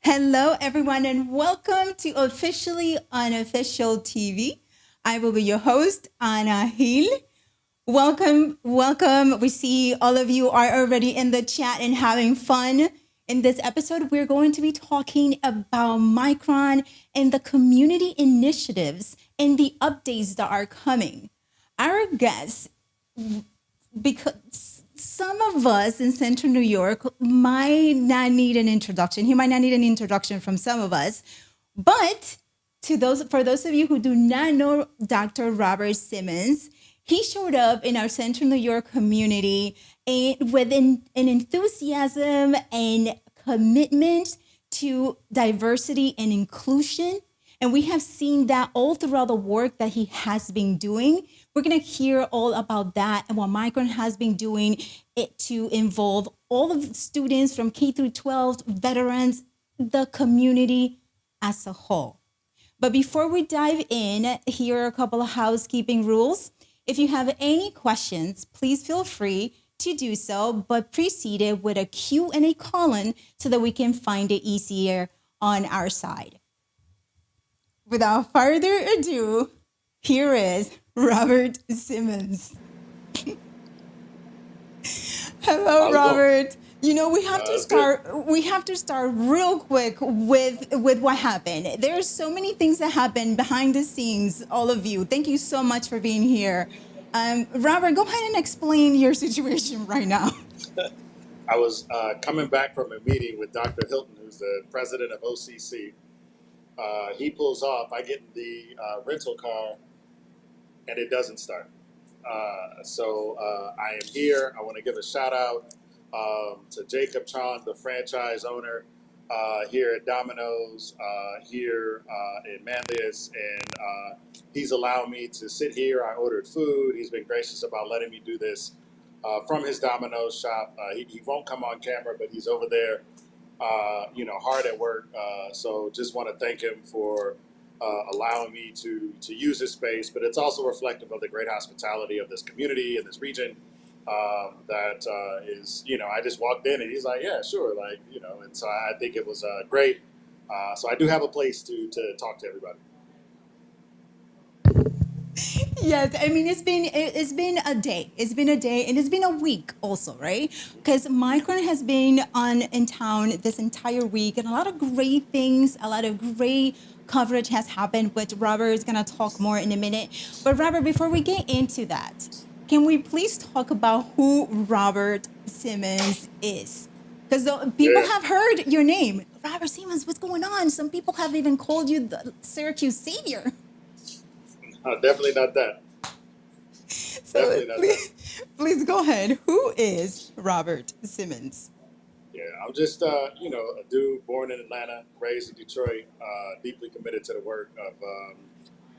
Hello, everyone, and welcome to Officially Unofficial TV. I will be your host, Ana Hill. Welcome, welcome. We see all of you are already in the chat and having fun. In this episode, we're going to be talking about Micron and the community initiatives and the updates that are coming. Our guest, because some of us in Central New York might not need an introduction. He might not need an introduction from some of us, but for those of you who do not know Dr. Robert Simmons, he showed up in our Central New York community with an enthusiasm and commitment to diversity and inclusion. And we have seen that all throughout the work that he has been doing. We're going to hear all about that and what Micron has been doing it to involve all of the students from K through 12, veterans, the community as a whole. But before we dive in, here are a couple of housekeeping rules. If you have any questions, please feel free to do so, but precede it with a Q&A column so that we can find it easier on our side. Without further ado, here is Robert Simmons. Hello, Robert. You know, we have to start. We have to start real quick with what happened. There's so many things that happen behind the scenes. All of you, thank you so much for being here. Robert, go ahead and explain your situation right now. I was coming back from a meeting with Dr. Hilton, who's the president of OCC. He pulls off. I get in the rental car, and it doesn't start. So I am here. I want to give a shout out to Jacob Chong, the franchise owner here at Domino's here in Manlius, and he's allowed me to sit here. I ordered food. He's been gracious about letting me do this from his Domino's shop. He won't come on camera, but he's over there, hard at work. So just want to thank him for allowing me to use this space, but it's also reflective of the great hospitality of this community and this region that is, I just walked in and he's like, yeah, sure. And so I think it was great. So I do have a place to talk to everybody. Yes, I mean it's been a day. It's been a day, and it's been a week also, right? Because Micron has been in town this entire week, and a lot of great things, a lot of great coverage has happened, which Robert is gonna talk more in a minute. But Robert, before we get into that, can we please talk about who Robert Simmons is? Because people have heard your name, Robert Simmons. What's going on? Some people have even called you the Syracuse savior. Definitely not that. So please go ahead. Who is Robert Simmons? Yeah, I'm just, a dude born in Atlanta, raised in Detroit, deeply committed to the work of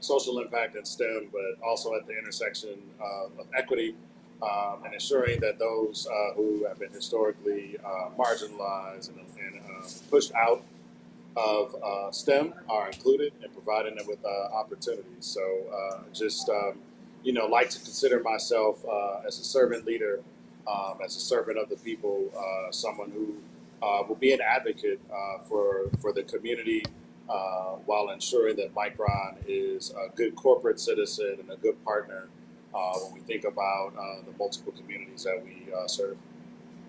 social impact and STEM, but also at the intersection of equity and ensuring that those who have been historically marginalized and pushed out of STEM are included and providing them with opportunities. So like to consider myself as a servant leader, as a servant of the people, someone who will be an advocate for the community while ensuring that Micron is a good corporate citizen and a good partner when we think about the multiple communities that we serve.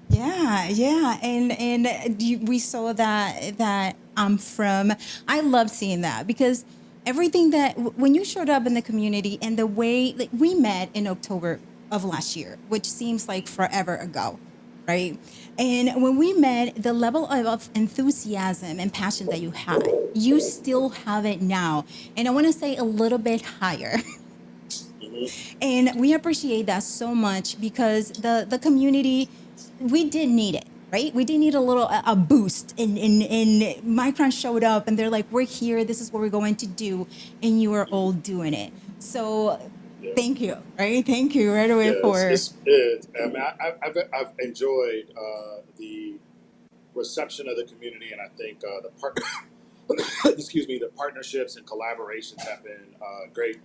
Yeah, and we saw that I'm from. I love seeing that because everything that when you showed up in the community and the way we met in October of last year, which seems like forever ago, right? And when we met, the level of enthusiasm and passion that you had, you still have it now, and I want to say a little bit higher. And we appreciate that so much because the community, we did need it, right? We did need a boost, and Micron showed up and they're like, we're here, this is what we're going to do, and you are all doing it. So thank you, right? Thank you right away for. I've enjoyed the reception of the community, and I think the partnerships and collaborations have been great.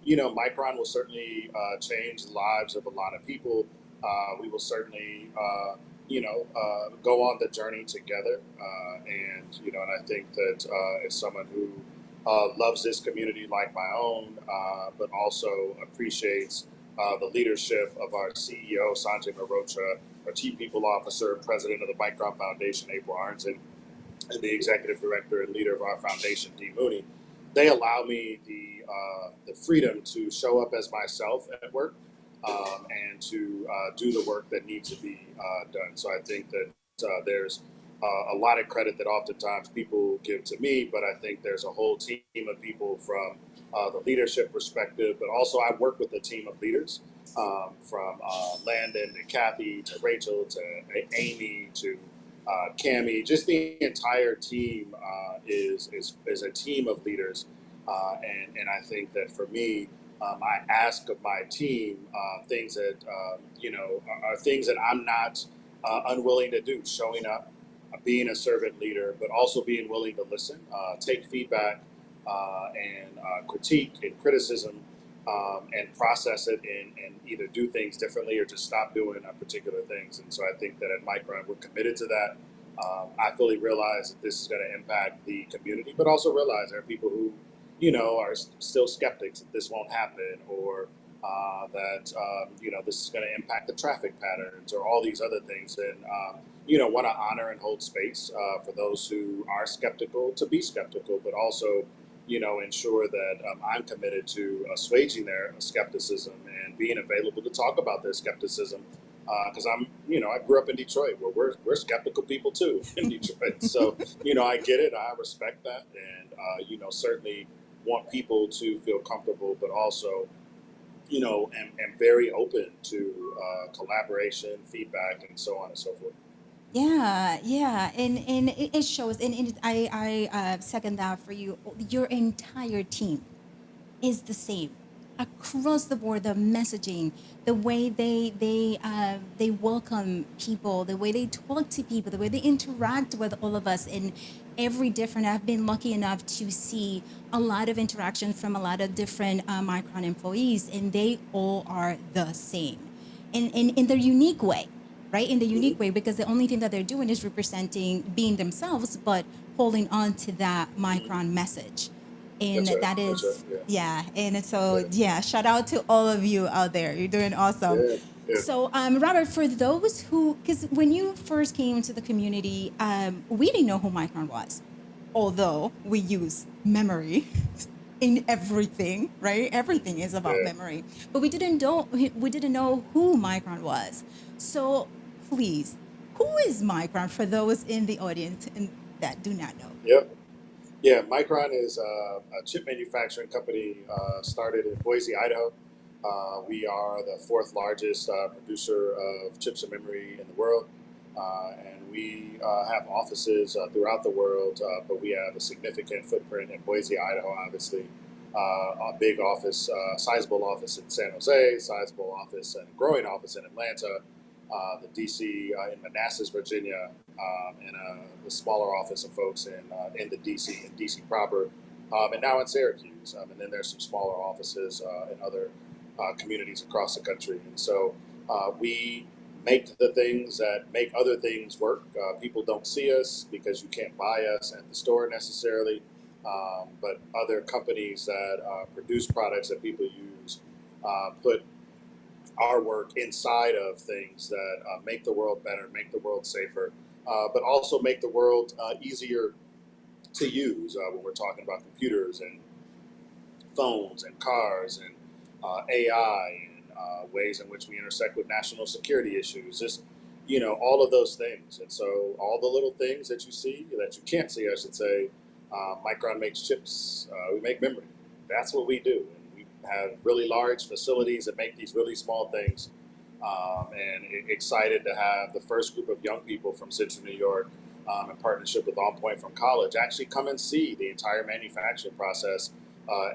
Micron will certainly change the lives of a lot of people. We will certainly go on the journey together. And I think that as someone who loves this community like my own, but also appreciates the leadership of our CEO, Sanjay Mehrotra, our Chief People Officer, President of the Micron Foundation, April Arnton, and the Executive Director and leader of our foundation, Dee Mooney, they allow me the freedom to show up as myself at work, and to do the work that needs to be done. So I think that there's a lot of credit that oftentimes people give to me, but I think there's a whole team of people from the leadership perspective, but also I work with a team of leaders, from Landon to Kathy to Rachel to Amy to Cami. Just the entire team is a team of leaders, and I think that for me, I ask of my team things that are things that I'm not unwilling to do. Showing up, being a servant leader, but also being willing to listen, take feedback, and critique and criticism, and process it, and either do things differently or just stop doing particular things. And so I think that at Micron, we're committed to that. I fully realize that this is going to impact the community, but also realize there are people who are still skeptics that this won't happen, or that this is going to impact the traffic patterns, or all these other things. And want to honor and hold space for those who are skeptical to be skeptical, but also ensure that I'm committed to assuaging their skepticism and being available to talk about their skepticism. Because I grew up in Detroit, where we're skeptical people too in Detroit. So I get it, I respect that, and certainly want people to feel comfortable, but also am very open to collaboration, feedback, and so on and so forth. Yeah, and it shows, and I second that for you. Your entire team is the same across the board. The messaging, the way they welcome people, the way they talk to people, the way they interact with all of us in every different. I've been lucky enough to see a lot of interactions from a lot of different Micron employees, and they all are the same, in their unique way. Right, in the unique way, because the only thing that they're doing is representing being themselves, but holding on to that Micron message. And That's right. that That's is, right. yeah. And so, Yeah. yeah, shout out to all of you out there. You're doing awesome. Yeah. Yeah. So, Robert, for those who, because when you first came to the community, we didn't know who Micron was, although we use memory in everything, right? Everything is about Yeah. memory, but we didn't know who Micron was. So, please, who is Micron for those in the audience that do not know? Yep. Yeah, Micron is a chip manufacturing company started in Boise, Idaho. We are the fourth largest producer of chips and memory in the world. And we have offices throughout the world, but we have a significant footprint in Boise, Idaho, obviously. A big office, sizable office in San Jose, sizable office and growing office in Atlanta, the DC in Manassas, Virginia, and the smaller office of folks in the DC proper, and now in Syracuse. And then there's some smaller offices in other communities across the country. And so we make the things that make other things work. People don't see us because you can't buy us at the store necessarily, but other companies that produce products that people use put our work inside of things that make the world better, make the world safer, but also make the world easier to use when we're talking about computers and phones and cars and AI and ways in which we intersect with national security issues. Just all of those things. And so all the little things that you see, that you can't see, I should say, Micron makes chips. We make memory. That's what we do. And we have really large facilities that make these really small things. And excited to have the first group of young people from Central New York, in partnership with On Point from college, actually come and see the entire manufacturing process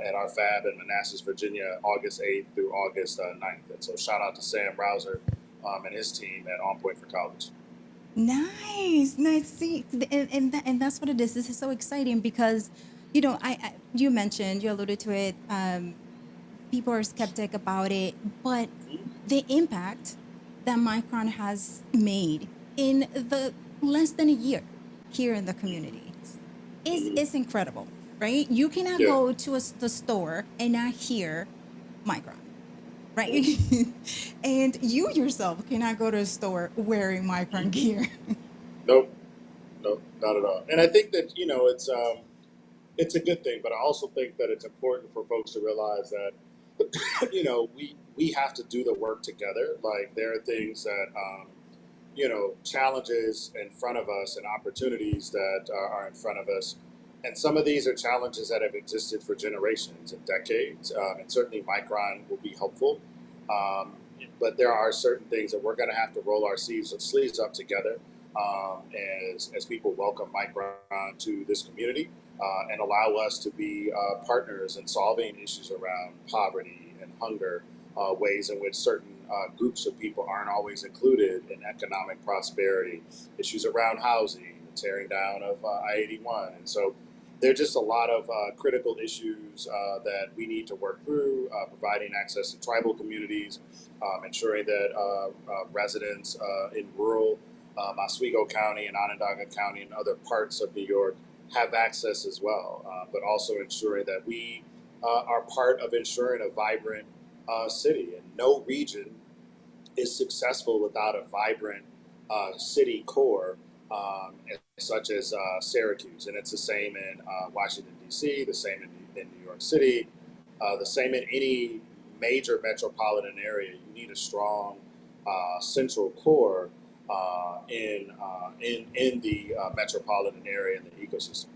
at our fab in Manassas, Virginia, August 8th through August 9th. And so shout out to Sam Rouser and his team at On Point for College. Nice, nice. See, and that's what it is. This is so exciting because, you mentioned, you alluded to it. People are skeptic about it, but the impact that Micron has made in the less than a year here in the community Mhm. is incredible, right? You cannot Yeah. go to the store and not hear Micron, right? Mhm. And you yourself cannot go to a store wearing Micron gear. Nope. Nope. Not at all. And I think that it's a good thing, but I also think that it's important for folks to realize that we have to do the work together. Like there are things that challenges in front of us and opportunities that are in front of us. And some of these are challenges that have existed for generations and decades. And certainly Micron will be helpful. Um, but there are certain things that we're going to have to roll our sleeves up together as people welcome Micron to this community and allow us to be partners in solving issues around poverty and hunger, ways in which certain groups of people aren't always included in economic prosperity, issues around housing, the tearing down of I-81. And so there are just a lot of critical issues that we need to work through, providing access to tribal communities, ensuring that residents in rural Oswego County and Onondaga County and other parts of New York have access as well, but also ensuring that we are part of ensuring a vibrant city. And no region is successful without a vibrant city core, such as Syracuse. And it's the same in Washington, D.C., the same in New York City, the same in any major metropolitan area. You need a strong central core in the metropolitan area and the ecosystem.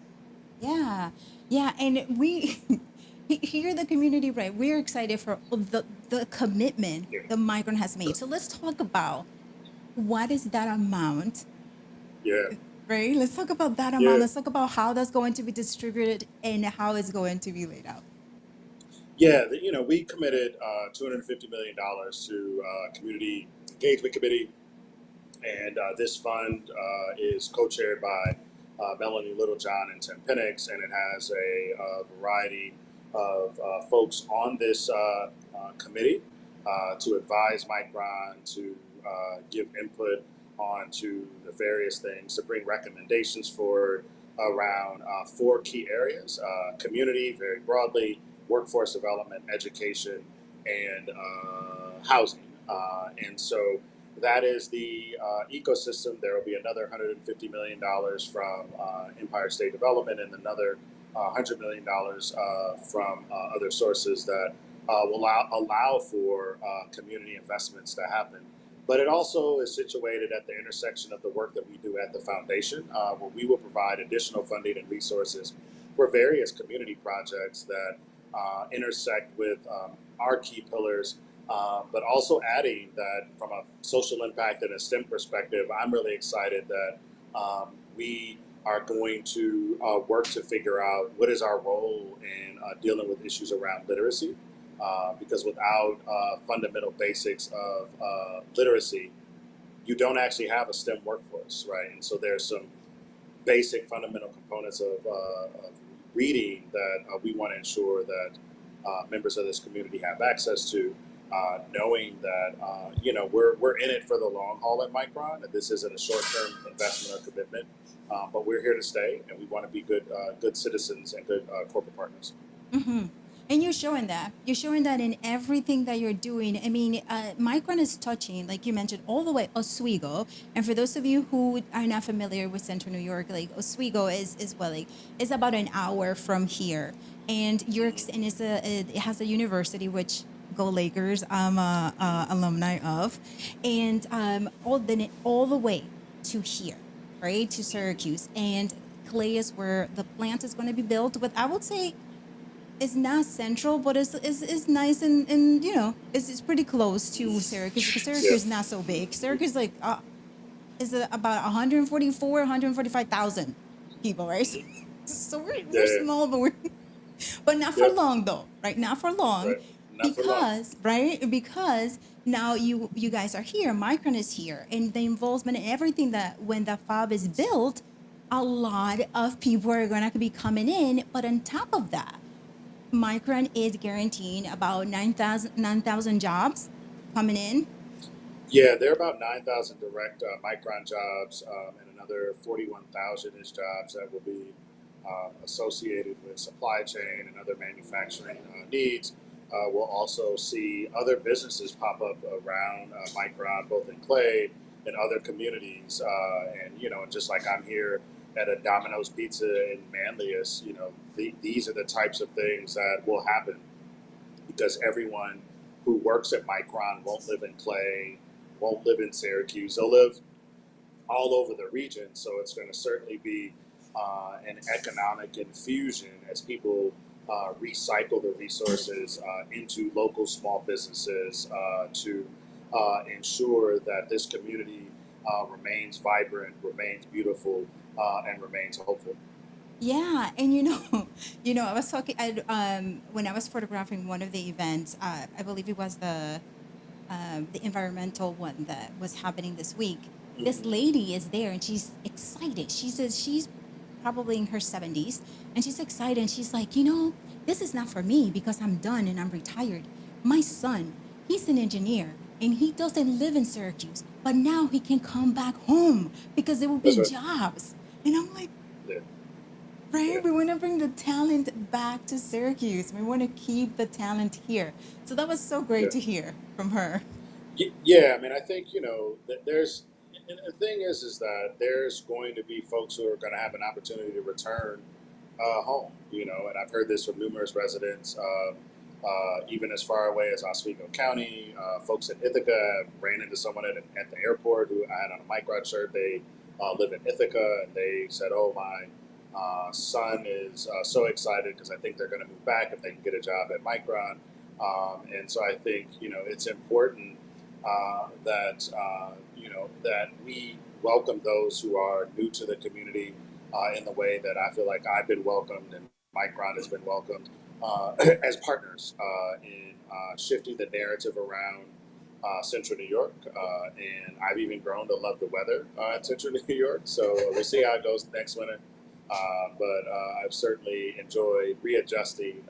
Yeah, yeah, and we here the community, right? We're excited for the commitment Yeah. that Micron has made. So let's talk about what is that amount, Yeah. right? Let's talk about that amount. Yeah. Let's talk about how that's going to be distributed and how it's going to be laid out. Yeah, we committed $250 million to community engagement committee, and this fund is co-chaired by Melanie Littlejohn and Tim Penix, and it has a variety of folks on this committee to advise Micron, to give input onto the various things, to bring recommendations forward around four key areas: community, very broadly, workforce development, education, and housing. And so that is the ecosystem. There will be another $150 million from Empire State Development and another $100 million from other sources that will allow for community investments to happen. But it also is situated at the intersection of the work that we do at the foundation, where we will provide additional funding and resources for various community projects that intersect with our key pillars, but also adding that from a social impact and a STEM perspective. I'm really excited that we are going to work to figure out what is our role in dealing with issues around literacy, because without fundamental basics of literacy, you don't actually have a STEM workforce, right? And so there's some basic fundamental components of reading that we want to ensure that members of this community have access to, knowing that we're in it for the long haul at Micron, and this isn't a short-term investment or commitment, but we're here to stay, and we want to be good citizens and good corporate partners. Hmm. And you're showing that. You're showing that in everything that you're doing. I mean, Micron is touching, like you mentioned, all the way Oswego. And for those of you who are not familiar with Central New York, like Oswego is well, like it's about an hour from here. And York, and it has a university which go Lakers. I'm a alumni of, and all the way to here, right, to Syracuse, and Clay is where the plant is going to be built. But I would say it's not central, but it's nice, and it's pretty close to Syracuse, because Yeah, Syracuse is not so big. Syracuse is about 144, 145,000 people, right? So we're yeah, small, but we're but not for yep, long though, right? Not for long, right. Not for long. because now you guys are here, Micron is here, and the involvement and everything that when the fob is built, a lot of people are gonna be coming in. But on top of that, Micron is guaranteeing about 9,000 jobs coming in. Yeah, there are about 9,000 direct Micron jobs and another 41,000-ish jobs that will be associated with supply chain and other manufacturing needs. We'll also see other businesses pop up around Micron, both in Clay and other communities. And, just like I'm here at a Domino's Pizza in Manlius, these are the types of things that will happen because everyone who works at Micron won't live in Clay, won't live in Syracuse. They'll live all over the region. So it's going to certainly be an economic infusion as people recycle the resources into local small businesses to ensure that this community remains vibrant, remains beautiful, and remains hopeful. Yeah, and I was talking when I was photographing one of the events. I believe it was the environmental one that was happening this week. This Mhm. lady is there and she's excited. She says she's probably in her 70s and she's excited and she's like, this is not for me because I'm done and I'm retired. My son, he's an engineer and he doesn't live in Syracuse, but now he can come back home because there will That's be right. jobs. And I'm like, Yeah. right? Yeah. We want to bring the talent back to Syracuse. We want to keep the talent here. So that was so great Yeah. to hear from her. Yeah, I mean, I think that there's and the thing is that there's going to be folks who are going to have an opportunity to return home, and I've heard this from numerous residents, even as far away as Oswego County. Folks in Ithaca ran into someone at the airport who I had on a Micron shirt. They live in Ithaca, and they said, "Oh, my son is so excited because I think they're going to move back if they can get a job at Micron." And so I think it's important that we welcome those who are new to the community in the way that I feel like I've been welcomed and Micron has been welcomed as partners in shifting the narrative around Central New York. And I've even grown to love the weather in Central New York. So we'll see how it goes next winter. But I've certainly enjoyed readjusting,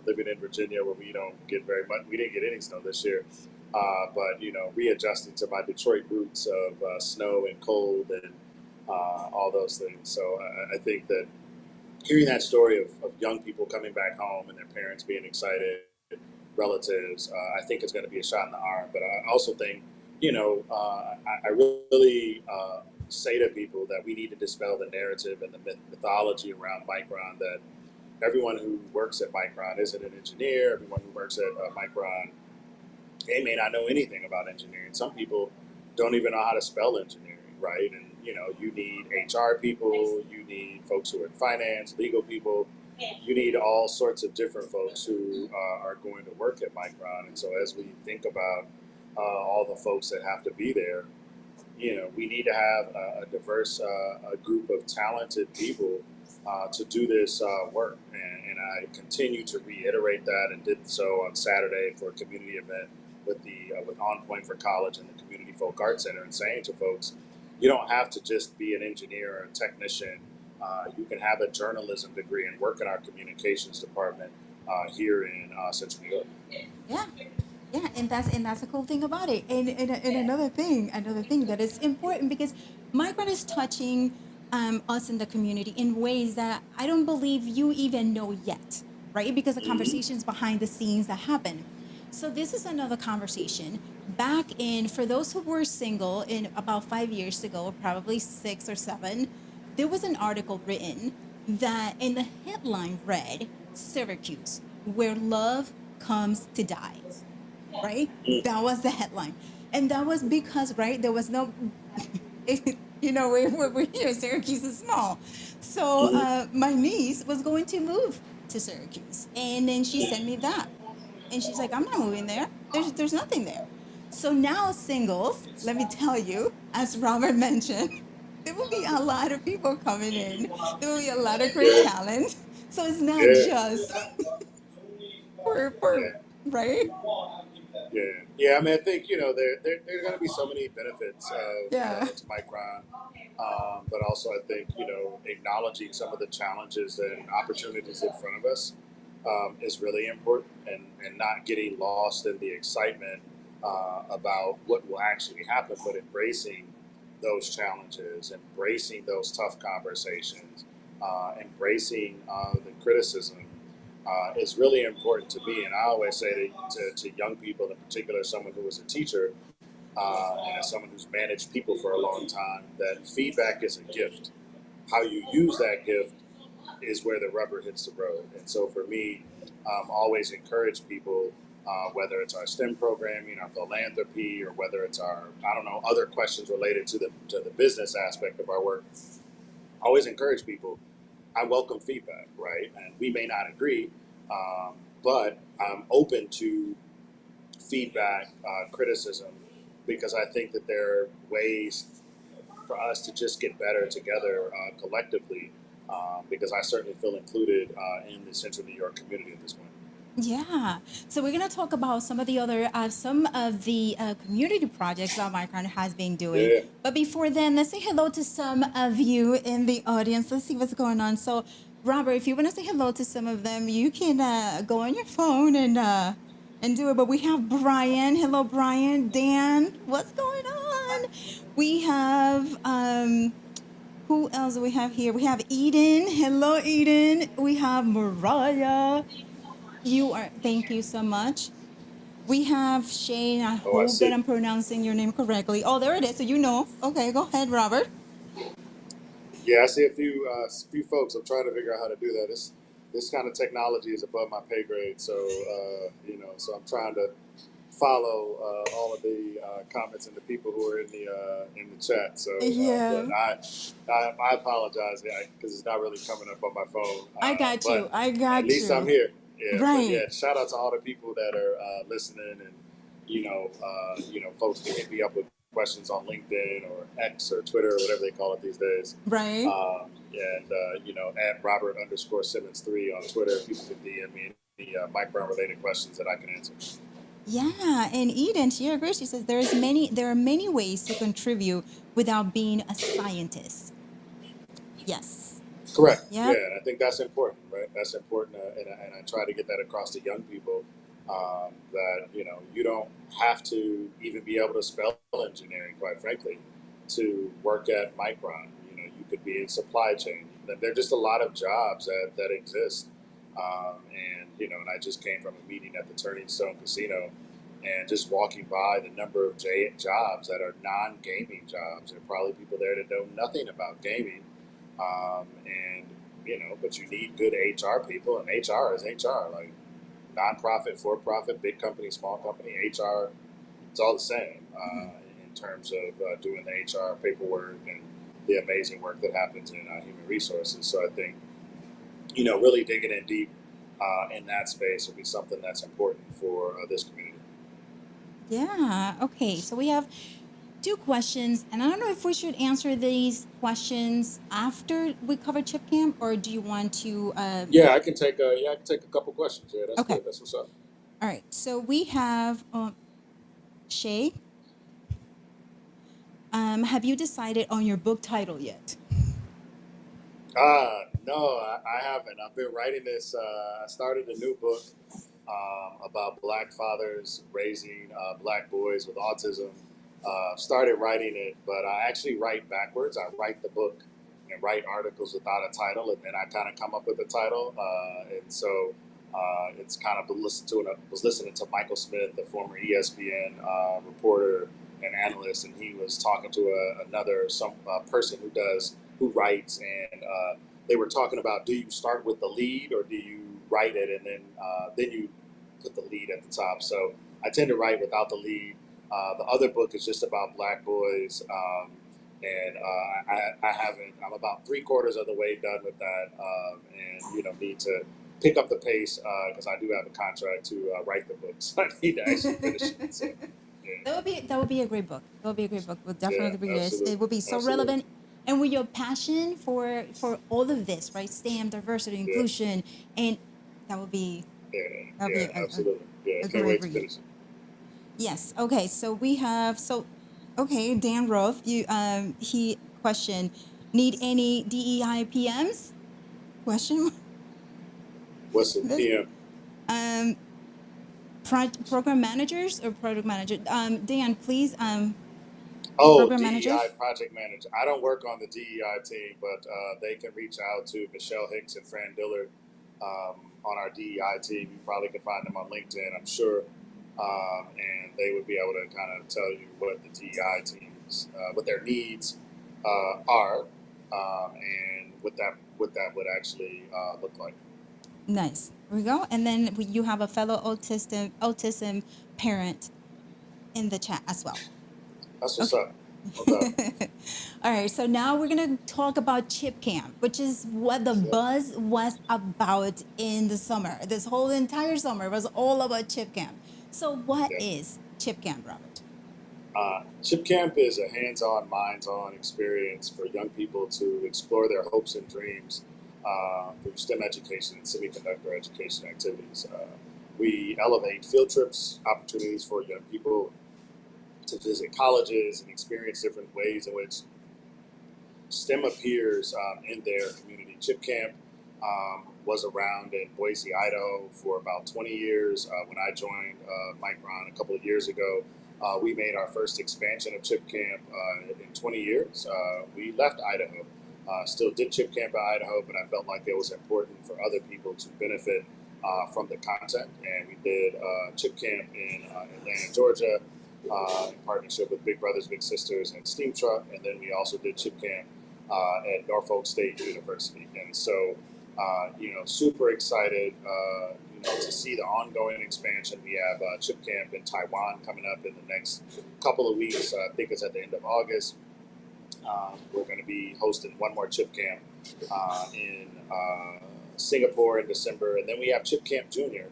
living in Virginia where we don't get very much. We didn't get any snow this year, but readjusting to my Detroit roots of snow and cold and all those things. So I think that hearing that story of young people coming back home and their parents being excited, relatives, I think is going to be a shot in the arm. But I also think, I really say to people that we need to dispel the narrative and the mythology around Micron that everyone who works at Micron isn't an engineer. Everyone who works at Micron, they may not know anything about engineering. Some people don't even know how to spell engineering, right? And you need HR people, you need folks who are in finance, legal people, you need all sorts of different folks who are going to work at Micron. And so as we think about all the folks that have to be there, we need to have a diverse a group of talented people to do this work. And I continue to reiterate that and did so on Saturday for a community event with On Point for College and the Community Folk Arts Center, and saying to folks, you don't have to just be an engineer or a technician. You can have a journalism degree and work in our communications department here in Central New York. Yeah. Yeah, and that's a cool thing about it. And another thing that is important because Micron is touching us in the community in ways that I don't believe you even know yet, right? Because the Mm-hmm. conversations behind the scenes that happen. So this is another conversation. Back in for those who were single in about 5 years ago, probably 6 or 7, there was an article written that in the headline read Syracuse, where love comes to die, right? That was the headline. And that was because, right, there was no, we're here, Syracuse is small. So Mm-hmm. my niece was going to move to Syracuse. And then she sent me that. And she's like, I'm not moving there. There's nothing there. So now singles, let me tell you, as Robert mentioned, there will be a lot of people coming in. There will be a lot of great Yeah, talent. So it's not yeah, just for yeah. right? Yeah, yeah. I mean, I think there's going to be so many benefits of Yeah. to Micron, but also I think acknowledging some of the challenges and opportunities in front of us is really important, and not getting lost in the excitement about what will actually happen, but embracing those challenges, embracing those tough conversations, embracing the criticism is really important to me. And I always say to young people, in particular, someone who was a teacher and as someone who's managed people for a long time, that feedback is a gift. How you use that gift is where the rubber hits the road. And so for me, always encourage people, whether it's our STEM programming, our philanthropy, or whether it's our, I don't know, other questions related to the business aspect of our work. Always encourage people. I welcome feedback, right? And we may not agree, but I'm open to feedback, criticism, because I think that there are ways for us to just get better together collectively, because I certainly feel included in the Central New York community at this point. Yeah. So we're gonna talk about some of the other community projects that Micron has been doing. Yeah. But before then, let's say hello to some of you in the audience. Let's see what's going on. So, Robert, if you want to say hello to some of them, you can go on your phone and do it. But we have Brian. Hello, Brian. Dan, what's going on? We have who else do we have here? We have Eden. Hello, Eden. We have Mariah. Thank you so much. We have Shane. I Oh, I hope that see. I'm pronouncing your name correctly. Oh, there it is. So you know. Okay, go ahead, Robert. Yeah, I see a few folks. I'm trying to figure out how to do that. This kind of technology is above my pay grade, so so I'm trying to follow all of the comments and the people who are in the chat. So, Yeah. but I apologize because it's not really coming up on my phone. I got you. But I at got least I'm you. here. Yeah, but Right. yeah, shout out to all the people that are listening, and folks can hit me up with questions on LinkedIn or X or Twitter or whatever they call it these days. Right. And at Robert_Simmons3 on Twitter, people can DM me any Micron related questions that I can answer. Yeah, and Eden, she agrees. She says there are many ways to contribute without being a scientist. Yes. Correct. Yeah, Yep. and I think that's important, right? That's important, and I try to get that across to young people, that you don't have to even be able to spell engineering, quite frankly, to work at Micron. You could be in supply chain. There are just a lot of jobs that exist, and I just came from a meeting at the Turning Stone Casino, and just walking by the number of jobs that are non-gaming jobs. There are probably people there that know nothing about gaming, and but you need good HR people, and HR is HR, like nonprofit, for-profit, big company, small company. HR, it's all the same in terms of doing the HR paperwork and the amazing work that happens in human resources. So I think really digging in deep in that space will be something that's important for this community. Yeah. Okay. So we have two questions, and I don't know if we should answer these questions after we cover Chip Camp, or do you want to? Yeah, I can take a couple questions. Yeah, that's Okay. good. That's what's up. All right. So we have Shay. Have you decided on your book title yet? No, I haven't. I've been writing this. I started a new book about Black fathers raising Black boys with autism. Started writing it, but I actually write backwards. I write the book and write articles without a title, and then I kind of come up with a title. And so it's kind of was listening to Michael Smith, the former ESPN reporter and analyst, and he was talking to another person who writes, and they were talking about, do you start with the lead or do you write it and then you put the lead at the top? So I tend to write without the lead. The other book is just about Black boys, and I haven't. I'm about 3/4 of the way done with that, and need to pick up the pace because I do have a contract to write the book, so I need to actually finish it. So, yeah. That would be a great book. That would be a great book. We'll definitely read it. It would be so Absolutely. relevant. And with your passion for all of this, right? STEM, diversity, inclusion, and that would be Absolutely. Yeah, a can't great wait to read. finish it. Yes. Okay. So we have Dan Roth. He questioned, need any DEI PMs? Question. What's the PM? program managers or product manager? Dan, please. Oh, Program manager. DEI project manager. I don't work on the DEI team, but they can reach out to Michelle Hicks and Fran Dillard on our DEI team. You probably can find them on LinkedIn, I'm sure, and they would be able to kind of tell you what the DEI teams, what their needs are, and what that would actually look like. Nice. There we go. And then you have a fellow autism parent in the chat as well. That's what's Okay. up. Okay. All right. So now we're going to talk about Chip Camp, which is what the Yep. buzz was about in the summer. This whole entire summer was all about Chip Camp. So what Yep. is Chip Camp, Robert? Chip Camp is a hands-on, minds-on experience for young people to explore their hopes and dreams through STEM education and semiconductor education activities. We elevate field trips, opportunities for young people to visit colleges and experience different ways in which STEM appears in their community. Chip Camp was around in Boise, Idaho for about 20 years. When I joined Micron a couple of years ago, we made our first expansion of Chip Camp in 20 years. We left Idaho, still did Chip Camp in Idaho, but I felt like it was important for other people to benefit from the content. And we did Chip Camp in Atlanta, Georgia, in partnership with Big Brothers Big Sisters and Steam Truck. And then we also did Chip Camp at Norfolk State University. And so, super excited, to see the ongoing expansion. We have Chip Camp in Taiwan coming up in the next couple of weeks. I think it's at the end of August. We're going to be hosting one more Chip Camp in Singapore in December. And then we have Chip Camp Junior,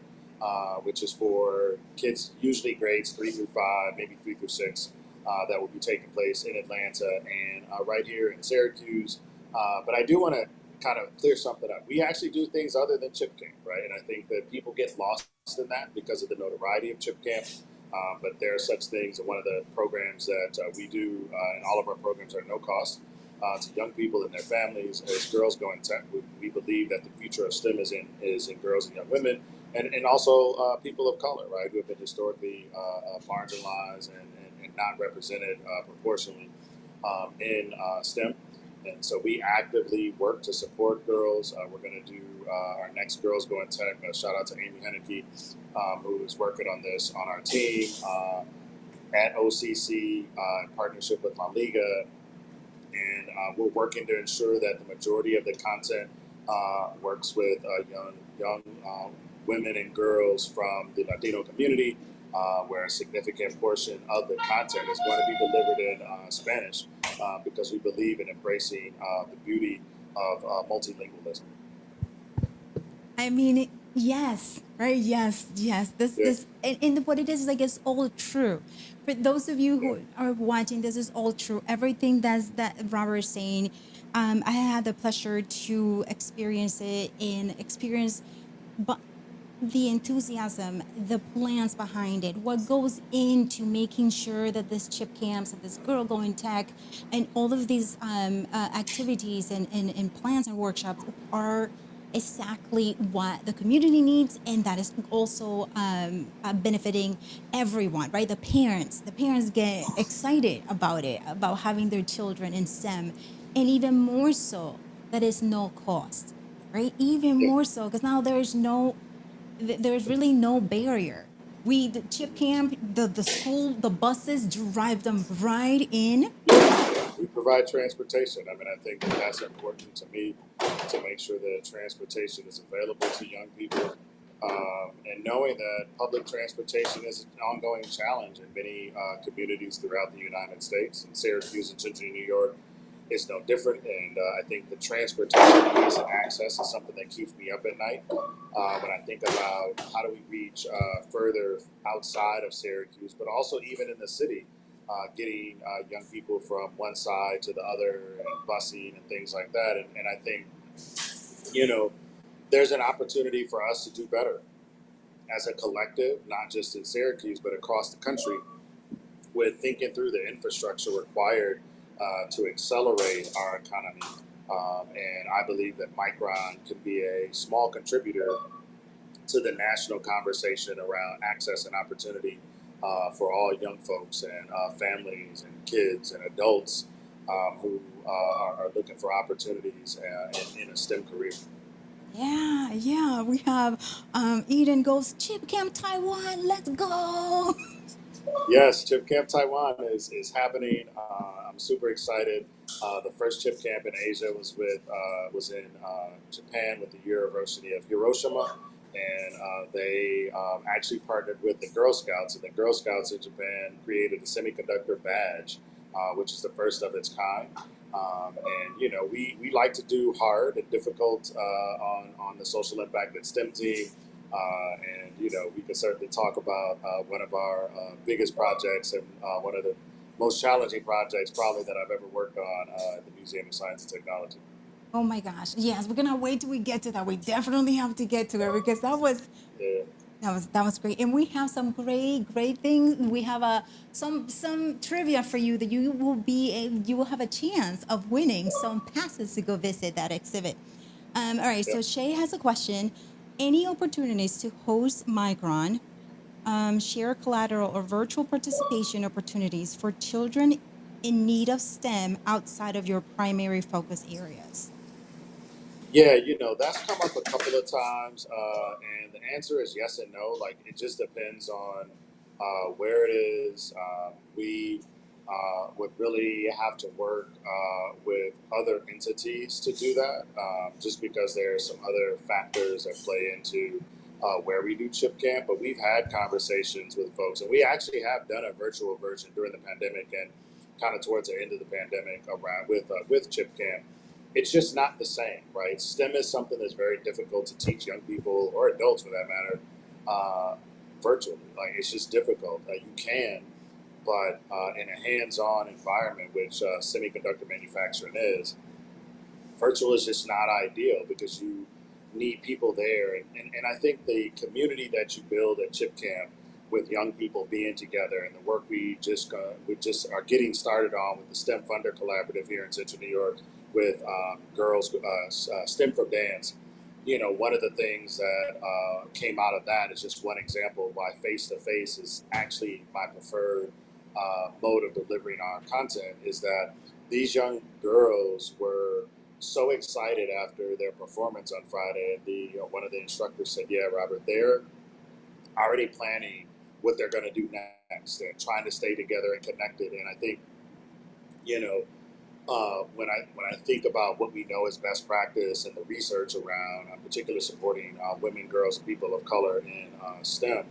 which is for kids, usually grades 3 through 5, maybe 3 through 6, that will be taking place in Atlanta and right here in Syracuse. But I do want to kind of clear something up. We actually do things other than Chip Camp, right? And I think that people get lost in that because of the notoriety of Chip Camp. But there are such things, and one of the programs that we do, and all of our programs are no cost to young people and their families as girls go in tech. We believe that the future of STEM is in girls and young women, and also people of color, right, who have been historically marginalized and not represented proportionally in STEM. And so we actively work to support girls. We're going to do our next Girls Go in Tech. Shout out to Amy Henneke, who is working on this on our team at OCC in partnership with La Liga. And we're working to ensure that the majority of the content works with young women and girls from the Latino community, where a significant portion of the content is going to be delivered in Spanish, because we believe in embracing the beauty of multilingualism. I mean, yes, right? Yes. This, and what it is like, it's all true. For those of you who are watching, this is all true. Everything that Robert is saying, I had the pleasure to experience it but the enthusiasm, the plans behind it, what goes into making sure that this Chip Camps and this Girl Going Tech and all of these activities and plans and workshops are exactly what the community needs, and that is also benefiting everyone, right? The parents get excited about it, about having their children in STEM, and even more so that is no cost, right? Even more so because now there's really no barrier. The Chip Camp, the school, the buses drive them right in. We provide transportation. I mean, I think that that's important to me, to make sure that transportation is available to young people. And knowing that public transportation is an ongoing challenge in many communities throughout the United States. And Syracuse and Central New York is no different. And I think the transportation piece and access is something that keeps me up at night when I think about how do we reach further outside of Syracuse, but also even in the city. Getting young people from one side to the other and busing and things like that. And I think, there's an opportunity for us to do better as a collective, not just in Syracuse, but across the country, with thinking through the infrastructure required to accelerate our economy. And I believe that Micron can be a small contributor to the national conversation around access and opportunity for all young folks and families and kids and adults who are looking for opportunities in a STEM career. Yeah, yeah. We have Eden goes Chip Camp Taiwan. Let's go. Yes, Chip Camp Taiwan is happening. I'm super excited. The first Chip Camp in Asia was in Japan with the University of Hiroshima, and they actually partnered with the Girl Scouts, and the Girl Scouts in Japan created a semiconductor badge, which is the first of its kind. And you know, we like to do hard and difficult on the social impact at STEM team. And you know, we can certainly talk about one of our biggest projects and one of the most challenging projects probably that I've ever worked on at the Museum of Science and Technology. Oh my gosh. Yes, we're gonna wait till we get to that. We definitely have to get to it because Yeah. that was great. And we have some great things. We have some trivia for you that you will have a chance of winning some passes to go visit that exhibit. All right, so Yep. Shay has a question. Any opportunities to host Micron, share collateral or virtual participation opportunities for children in need of STEM outside of your primary focus areas? Yeah, you know, that's come up a couple of times, and the answer is yes and no. Like, it just depends on where it is. We would really have to work with other entities to do that, just because there are some other factors that play into where we do Chip Camp. But we've had conversations with folks, and we actually have done a virtual version during the pandemic and kind of towards the end of the pandemic around with Chip Camp. It's just not the same, right? STEM is something that's very difficult to teach young people or adults, for that matter, virtually. Like, it's just difficult. You can, but in a hands-on environment, which semiconductor manufacturing is, virtual is just not ideal because you need people there. And I think the community that you build at Chip Camp with young people being together and the work we just are getting started on with the STEM Funder Collaborative here in Central New York with girls STEM for Dance. You know, one of the things that came out of that is just one example why face-to-face is actually my preferred mode of delivering our content, is that these young girls were so excited after their performance on Friday. One of the instructors said, "Yeah, Robert, they're already planning what they're going to do next and trying to stay together and connected." And I think, you know, when I think about what we know as best practice and the research around, particularly supporting women, girls, and people of color in STEM,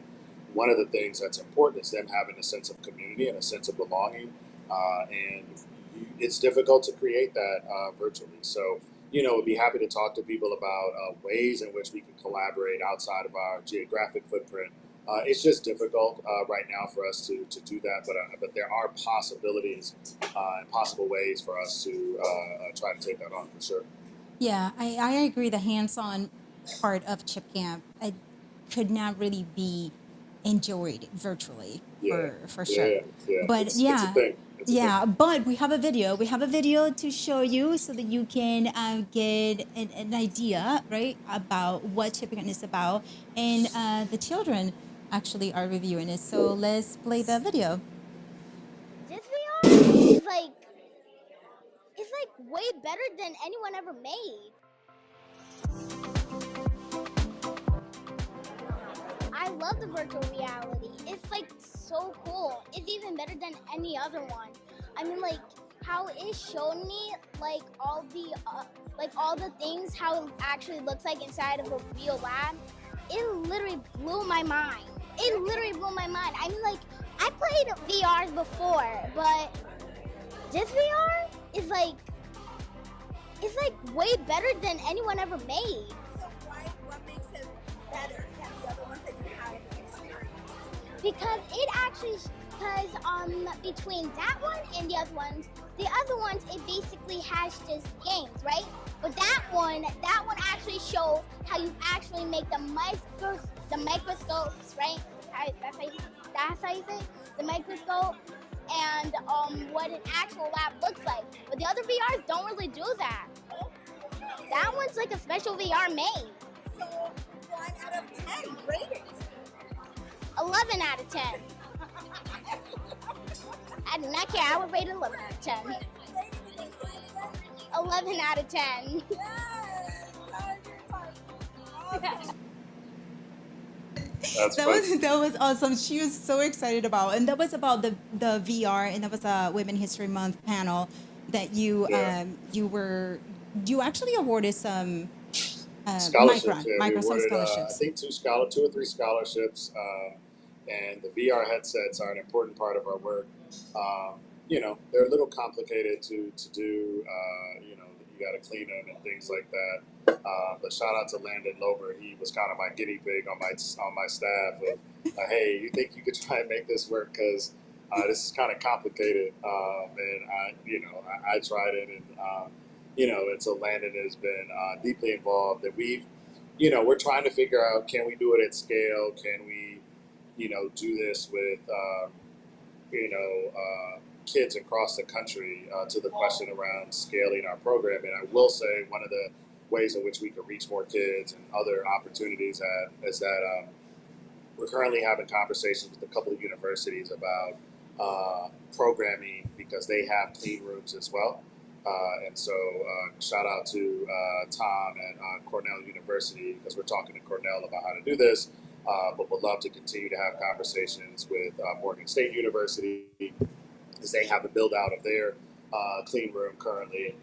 one of the things that's important is them having a sense of community and a sense of belonging, and it's difficult to create that virtually. So, you know, we'd be happy to talk to people about ways in which we can collaborate outside of our geographic footprint. It's just difficult right now for us to do that, but there are possibilities and possible ways for us to try to take that on for sure. Yeah, I agree. The hands-on part of Chip Camp could not really be enjoyed virtually Yeah, for sure. yeah, yeah. But It's a yeah, thing. It's a thing. yeah. But we have a video. We have a video to show you so that you can get an idea, right, about what Chip Camp is about, and the children actually are reviewing it. So let's play the video. This VR is like way better than anyone ever made. I love the virtual reality. It's like so cool. It's even better than any other one. I mean, like how it showed me like all the things, how it actually looks like inside of a real lab. It literally blew my mind. It literally blew my mind. I mean, like I played VRs before, but this VR is like way better than anyone ever made. So what makes it better than the other ones that you have experienced? Because between that one and the other ones, it basically has just games, right? But that one actually shows how you actually make the microscopes, right? That's how you say it? The microscope, and what an actual lab looks like. But the other VRs don't really do that. That one's like a special VR made. So what out of 10. Rate it. 11 out of 10. I do not care. I would rate it 11 out of 10. Rate anything, say it again. 11 out of 10. Yes. Awesome. That's That funny. that was awesome. She was so excited about, and that was about the VR, and that was a Women History Month panel that you Yeah. you actually awarded some Scholarships. Yeah, we Micron some awarded, I scholarships. think, 2 or 3 scholarships. And the VR headsets are an important part of our work. They're a little complicated to do. You got to clean them and things like that. But shout out to Landon Lober. He was kind of my guinea pig on my staff. Of, hey, you think you could try and make this work? Because this is kind of complicated. And I tried it, and so Landon has been deeply involved. And we're trying to figure out, can we do it at scale? Can we do this with, kids across the country, to the question around scaling our program. And I will say one of the ways in which we can reach more kids and other opportunities is that we're currently having conversations with a couple of universities about programming, because they have clean rooms as well. And so shout out to Tom at Cornell University, because we're talking to Cornell about how to do this. But would love to continue to have conversations with Morgan State University, as they have a build out of their clean room currently,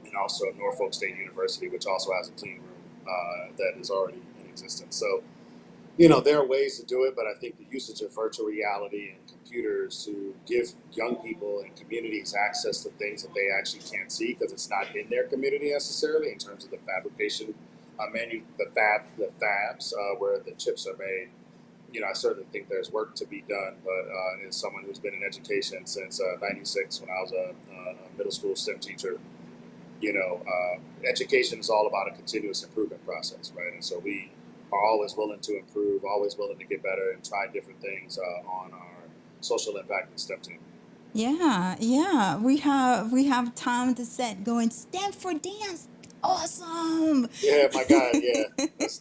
and also Norfolk State University, which also has a clean room that is already in existence. So, there are ways to do it, but I think the usage of virtual reality and computers to give young people and communities access to things that they actually can't see because it's not in their community necessarily, in terms of the fabrication the fabs where the chips are made. I certainly think there's work to be done, but as someone who's been in education since '96, when I was a middle school STEM teacher, education is all about a continuous improvement process, right? And so we are always willing to improve, always willing to get better, and try different things on our social impact and STEM team. Yeah. We have Tom Descent going Stanford Dance. Awesome. Yeah, my God, yeah. That's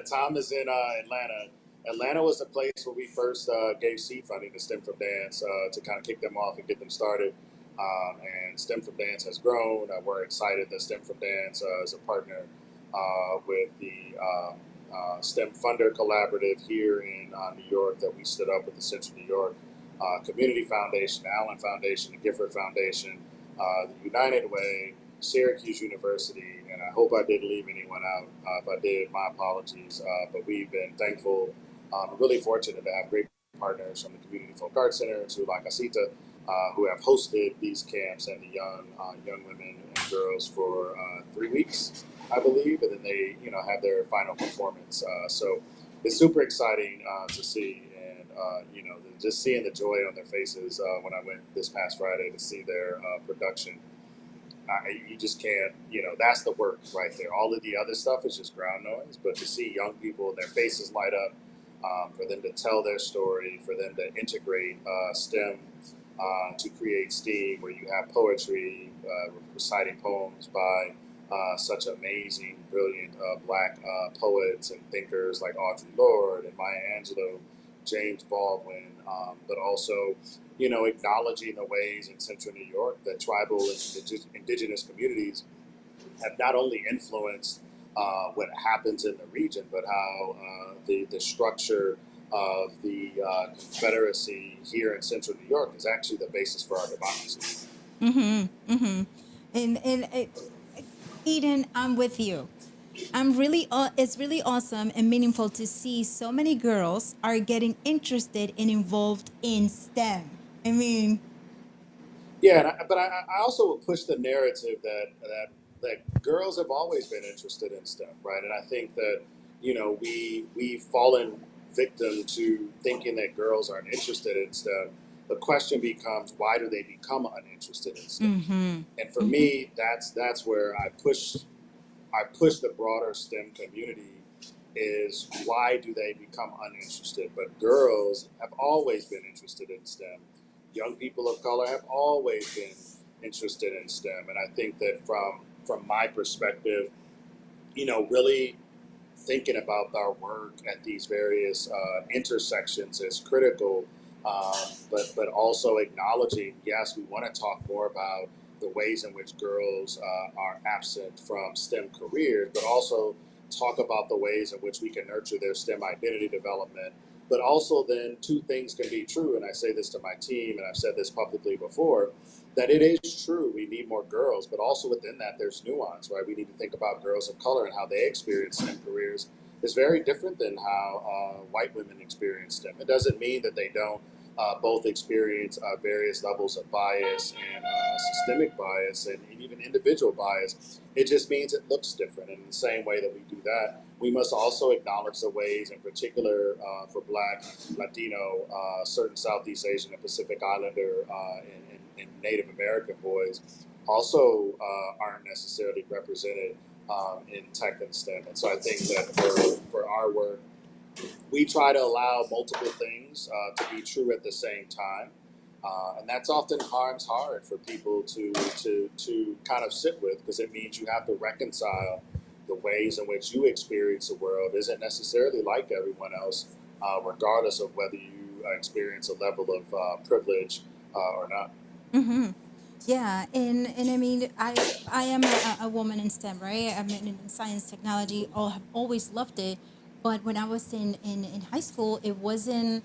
Tom is in Atlanta. Atlanta was the place where we first gave seed funding to STEM from Dance to kind of kick them off and get them started. And STEM from Dance has grown. We're excited that STEM from Dance is a partner with the STEM Funder Collaborative here in New York that we stood up with the Central New York Community Foundation, the Allen Foundation, the Gifford Foundation, the United Way, Syracuse University, and I hope I didn't leave anyone out. If I did, my apologies. But we've been thankful, really fortunate to have great partners from the Community Folk Arts Center to La Casita, who have hosted these camps and the young women and girls for 3 weeks, I believe, and then they have their final performance. So it's super exciting to see, and just seeing the joy on their faces when I went this past Friday to see their production. You just can't, that's the work right there. All of the other stuff is just ground noise, but to see young people, their faces light up, for them to tell their story, for them to integrate STEM to create STEAM, where you have poetry, reciting poems by such amazing, brilliant Black poets and thinkers like Audre Lorde and Maya Angelou, James Baldwin, but also acknowledging the ways in Central New York that tribal and indigenous communities have not only influenced what happens in the region, but how the structure of the Confederacy here in Central New York is actually the basis for our democracy. And Eden, I'm with you. It's really awesome and meaningful to see so many girls are getting interested and involved in STEM. I mean, Yeah, but I also would push the narrative that girls have always been interested in STEM, right? And I think that we've fallen victim to thinking that girls aren't interested in STEM. The question becomes, why do they become uninterested in STEM? And for me, that's where I push the broader STEM community, is why do they become uninterested? But girls have always been interested in STEM. Young people of color have always been interested in STEM. And I think that from my perspective, really thinking about our work at these various intersections is critical, but also acknowledging, yes, we want to talk more about the ways in which girls are absent from STEM careers, but also talk about the ways in which we can nurture their STEM identity development. But also, then two things can be true, and I say this to my team, and I've said this publicly before, that it is true we need more girls, but also within that there's nuance, right? We need to think about girls of color and how they experience STEM careers is very different than how white women experience STEM. It doesn't mean that they don't both experience various levels of bias and systemic bias and even individual bias. It just means it looks different. And in the same way that we do that, we must also acknowledge the ways, in particular for Black, Latino, certain Southeast Asian and Pacific Islander and Native American boys also aren't necessarily represented in tech and STEM. And so I think that for our work, we try to allow multiple things to be true at the same time. And that's often hard for people to kind of sit with, because it means you have to reconcile the ways in which you experience the world isn't necessarily like everyone else, regardless of whether you experience a level of privilege or not. Mm-hmm. Yeah, and I mean, I am a woman in STEM, right? I'm in science, technology. Have always loved it, but when I was in high school, it wasn't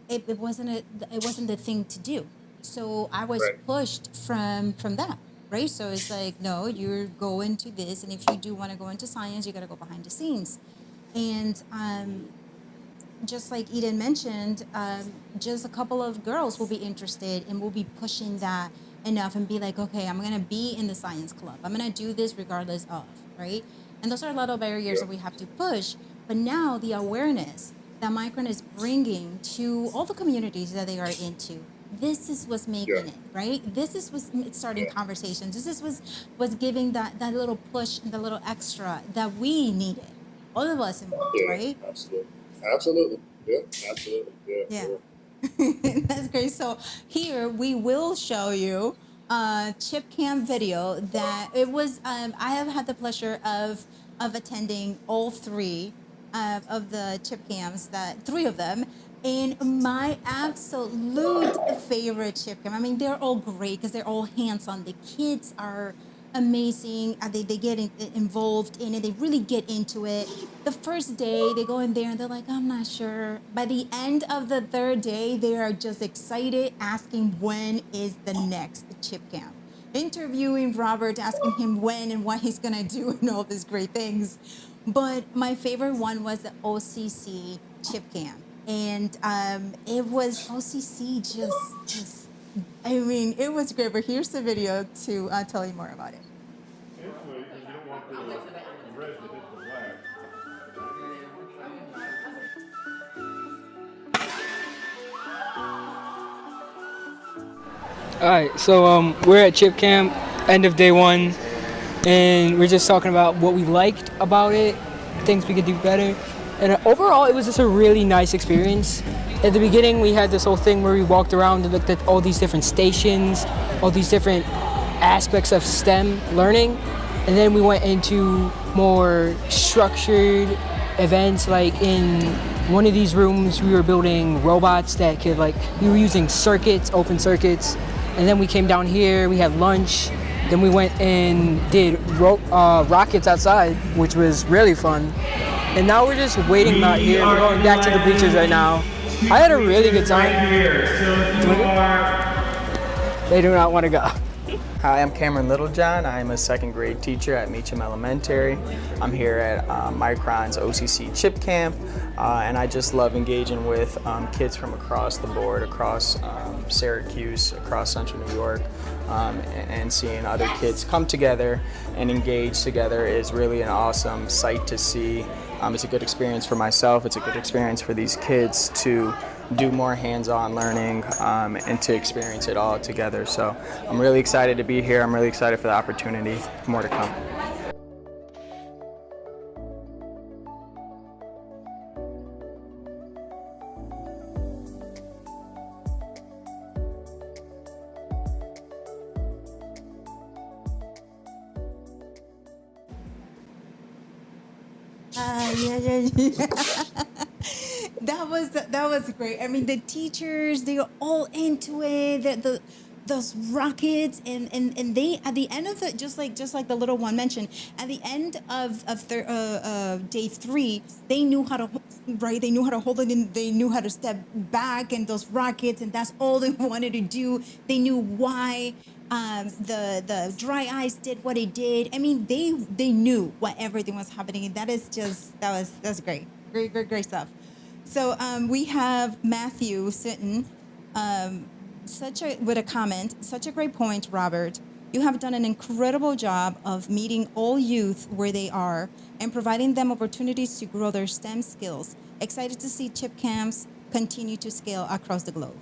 the thing to do. So I was Right. pushed from that, right? So it's like, no, you're going to this, and if you do want to go into science, you got to go behind the scenes, and just like Eden mentioned, just a couple of girls will be interested and will be pushing that enough and be like, okay, I'm going to be in the science club. I'm going to do this regardless of, right? And those are a lot of barriers Yeah. that we have to push. But now the awareness that Micron is bringing to all the communities that they are into, this is what's Yeah. making it, right? This is what's starting Yeah. conversations. This is what's giving that little push and the little extra that we needed. All of us involved, Yeah. right? Absolutely. Absolutely. Yeah. Absolutely. Yeah. Yeah. Yeah. That's great. So here we will show you a chip cam video that it was. I have had the pleasure of attending all three of the chip cams, that three of them, and my absolute favorite chip cam. I mean, they're all great because they're all hands on. The kids are amazing. They get involved in it. They really get into it. The first day they go in there and they're like, I'm not sure. By the end of the third day, they are just excited, asking when is the next chip camp. Interviewing Robert, asking him when and what he's gonna do and all these great things. But my favorite one was the OCC chip camp. And it was OCC just I mean, it was great, but here's the video to tell you more about it. Basically, because you don't want the red to hit the black. All right, so we're at Chip Camp, end of day one, and we're just talking about what we liked about it, things we could do better. And overall, it was just a really nice experience. At the beginning, we had this whole thing where we walked around and looked at all these different stations, all these different aspects of STEM learning. And then we went into more structured events, like in one of these rooms, we were building robots that could, we were using circuits, open circuits. And then we came down here, we had lunch. Then we went and did rockets outside, which was really fun. And now we're just waiting out here. We're going back to the bleachers right now. I had a really good time. They do not want to go. Hi, I'm Cameron Littlejohn. I'm a second grade teacher at Meacham Elementary. I'm here at Micron's OCC Chip Camp, and I just love engaging with kids from across the board, across Syracuse, across Central New York, and seeing other kids come together and engage together is really an awesome sight to see. It's a good experience for myself. It's a good experience for these kids to do more hands-on learning and to experience it all together. So I'm really excited to be here. I'm really excited for the opportunity. More to come. Yeah. That was great. I mean, the teachers, they are all into it. Those rockets, and they, at the end of it, just like the little one mentioned, at the end of day 3, they knew how to, right, they knew how to hold it, and they knew how to step back, and those rockets, and that's all they wanted to do. They knew why the dry ice did what it did. I mean, they knew what everything was happening, and that's great stuff. So we have Matthew Sitton, with a comment. Such a great point, Robert. You have done an incredible job of meeting all youth where they are and providing them opportunities to grow their STEM skills. Excited to see chip camps continue to scale across the globe.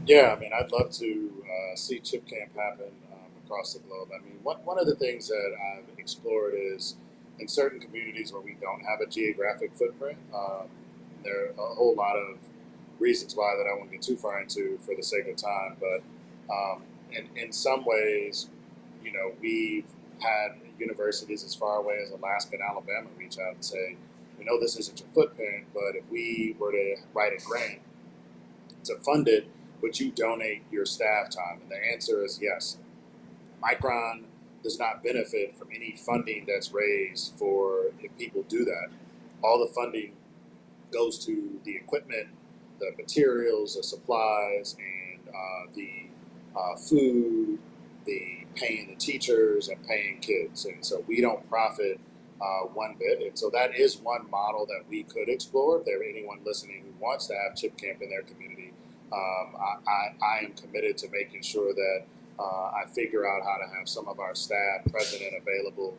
Yeah, I mean, I'd love to see Chip Camp happen across the globe. I mean, one of the things that I've explored is in certain communities where we don't have a geographic footprint, there are a whole lot of reasons why that I won't get too far into for the sake of time. But in some ways, we've had universities as far away as Alaska and Alabama reach out and say, we know this isn't your footprint, but if we were to write a grant to fund it, would you donate your staff time? And the answer is yes. Micron does not benefit from any funding that's raised for if people do that. All the funding goes to the equipment, the materials, the supplies, and the food, the paying the teachers and paying kids. And so we don't profit one bit. And so that is one model that we could explore. If there anyone listening who wants to have Chip Camp in their community, I am committed to making sure that I figure out how to have some of our staff present and available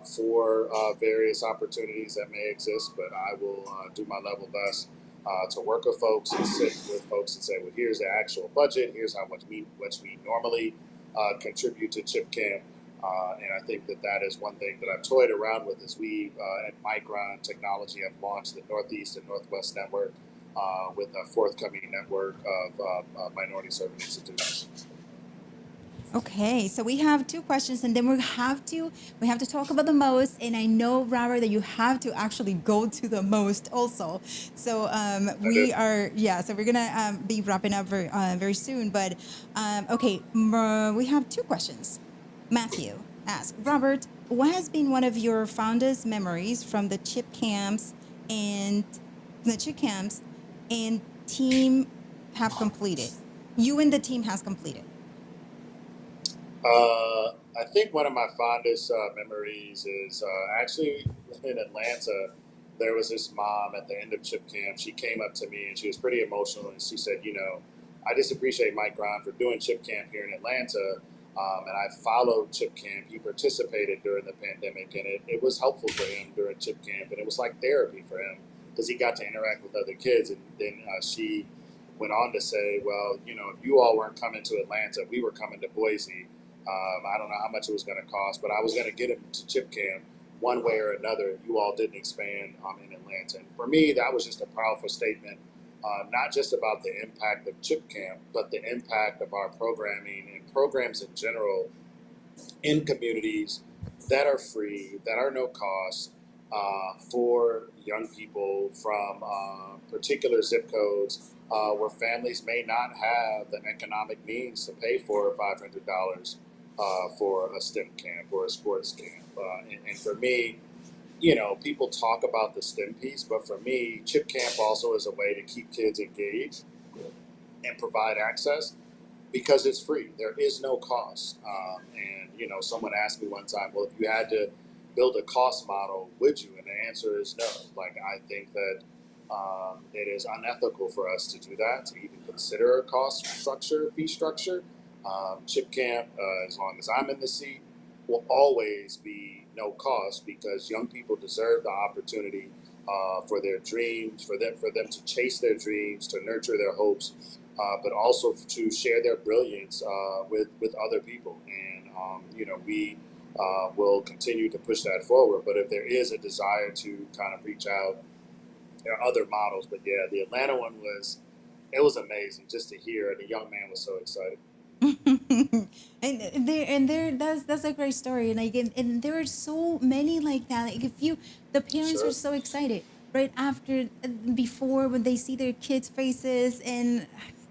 for various opportunities that may exist. But I will do my level best to work with folks and sit with folks and say, well, here's the actual budget. Here's how much we normally contribute to Chip Camp. And I think that is one thing that I've toyed around with is we at Micron Technology have launched the Northeast and Northwest Network with a forthcoming network of minority serving institutions. Okay, so we have 2 questions, and then we have to talk about the most. And I know, Robert, that you have to actually go to the most also. So so we're gonna be wrapping up very soon. But okay, we have 2 questions. Matthew asks, Robert, what has been one of your fondest memories from the chip camps and team have completed? You and the team has completed. I think one of my fondest memories is actually in Atlanta. There was this mom at the end of Chip Camp. She came up to me and she was pretty emotional, and she said, I just appreciate Micron for doing Chip Camp here in Atlanta. And I followed Chip Camp. He participated during the pandemic, and it was helpful for him during Chip Camp, and it was like therapy for him because he got to interact with other kids. And then she went on to say, well, if you all weren't coming to Atlanta, we were coming to Boise. I don't know how much it was going to cost, but I was going to get him to Chip Camp one way or another. You all didn't expand in Atlanta. And for me, that was just a powerful statement, not just about the impact of Chip Camp, but the impact of our programming and programs in general in communities that are free, that are no cost for young people from particular zip codes where families may not have the economic means to pay for $500 for a STEM camp or a sports camp. And for me, people talk about the STEM piece, but for me, Chip Camp also is a way to keep kids engaged and provide access because it's free. There is no cost. And someone asked me one time, well, if you had to build a cost model, would you? And the answer is no. I think that it is unethical for us to do that, to even consider a cost structure, fee structure. Chip Camp, as long as I'm in the seat, will always be no cost because young people deserve the opportunity for their dreams, for them to chase their dreams, to nurture their hopes, but also to share their brilliance with other people. And we will continue to push that forward. But if there is a desire to kind of reach out, there are other models. But yeah, the Atlanta one was amazing just to hear, and the young man was so excited. And there that's a great story. And like and there are so many like that. Like if you the parents are Sure. so excited right after before when they see their kids' faces and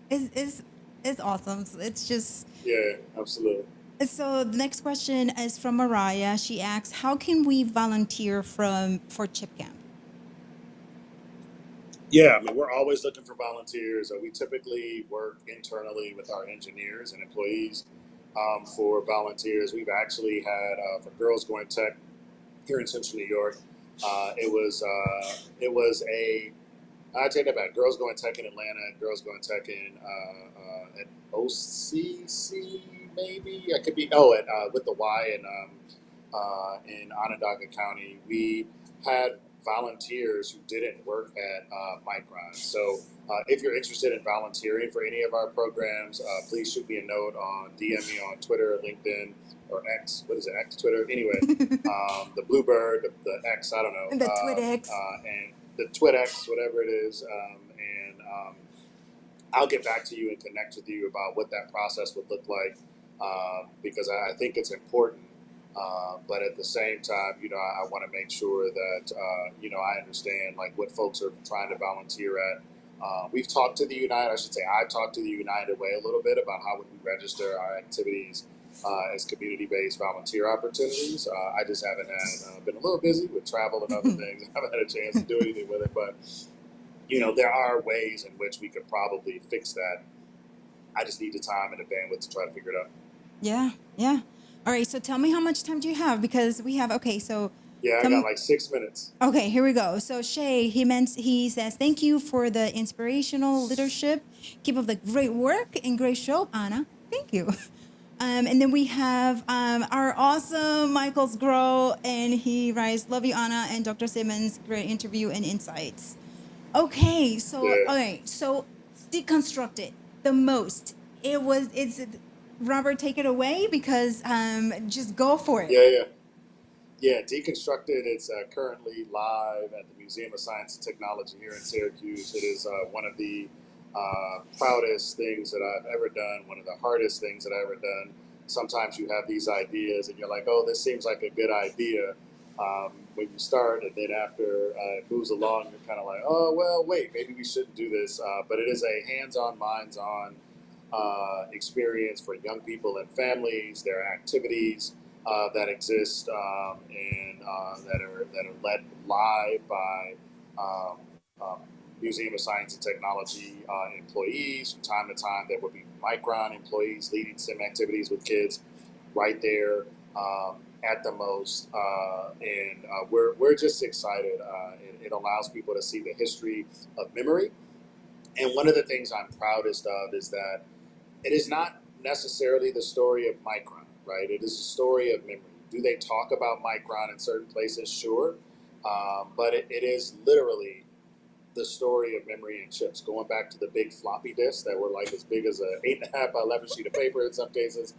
it's awesome. So it's just Yeah, absolutely. so the next question is from Mariah. She asks, "How can we volunteer for Chip Camp?" Yeah, I mean, we're always looking for volunteers. We typically work internally with our engineers and employees for volunteers. We've actually had for Girls Going Tech here in Central New York. It was a I take that back. Girls Going Tech in Atlanta and Girls Going Tech in at OCC maybe. I could be at with the Y in Onondaga County. We had volunteers who didn't work at Micron. So if you're interested in volunteering for any of our programs, please shoot me a note on DM me on Twitter, or LinkedIn, or X. What is it? X, Twitter. Anyway, the Bluebird, the X. I don't know. The TwitX. And the TwitX, whatever it is, and I'll get back to you and connect with you about what that process would look like because I think it's important. But at the same time, I want to make sure that I understand like what folks are trying to volunteer at. We've talked to the United. I should say I've talked to the United Way a little bit about how would we register our activities as community-based volunteer opportunities. I just haven't had been a little busy with travel and other things. I haven't had a chance to do anything with it, but there are ways in which we could probably fix that. I just need the time and the bandwidth to try to figure it out. Yeah, yeah. All right, so tell me how much time do you have? Because we have so Yeah, I tell got me- like 6 minutes. okay, here we go. So Shay, he says, "Thank you for the inspirational leadership. Keep up the great work and great show, Anna. Thank you." And then we have our awesome Michael's Grow, and he writes, "Love you, Anna and Dr. Simmons. Great interview and insights." Okay, Yeah. so deconstruct it the most. It's Robert, take it away because just go for it. Yeah, Deconstructed. It's currently live at the Museum of Science and Technology here in Syracuse. It is one of the proudest things that I've ever done, one of the hardest things that I've ever done. Sometimes you have these ideas and you're like, oh, this seems like a good idea when you start, and then after it moves along, you're kind of like, oh, well, wait, maybe we shouldn't do this. But it is a hands-on, minds-on experience for young people and families. There are activities that exist and that are led live by Museum of Science and Technology employees. From time to time, there will be Micron employees leading sim activities with kids right there at the most, and we're just excited. It allows people to see the history of memory, and one of the things I'm proudest of is that it is not necessarily the story of Micron, right? It is a story of memory. Do they talk about Micron in certain places? Sure. But it is literally the story of memory and chips, going back to the big floppy disks that were like as big as a 8.5 by 11 sheet of paper in some cases,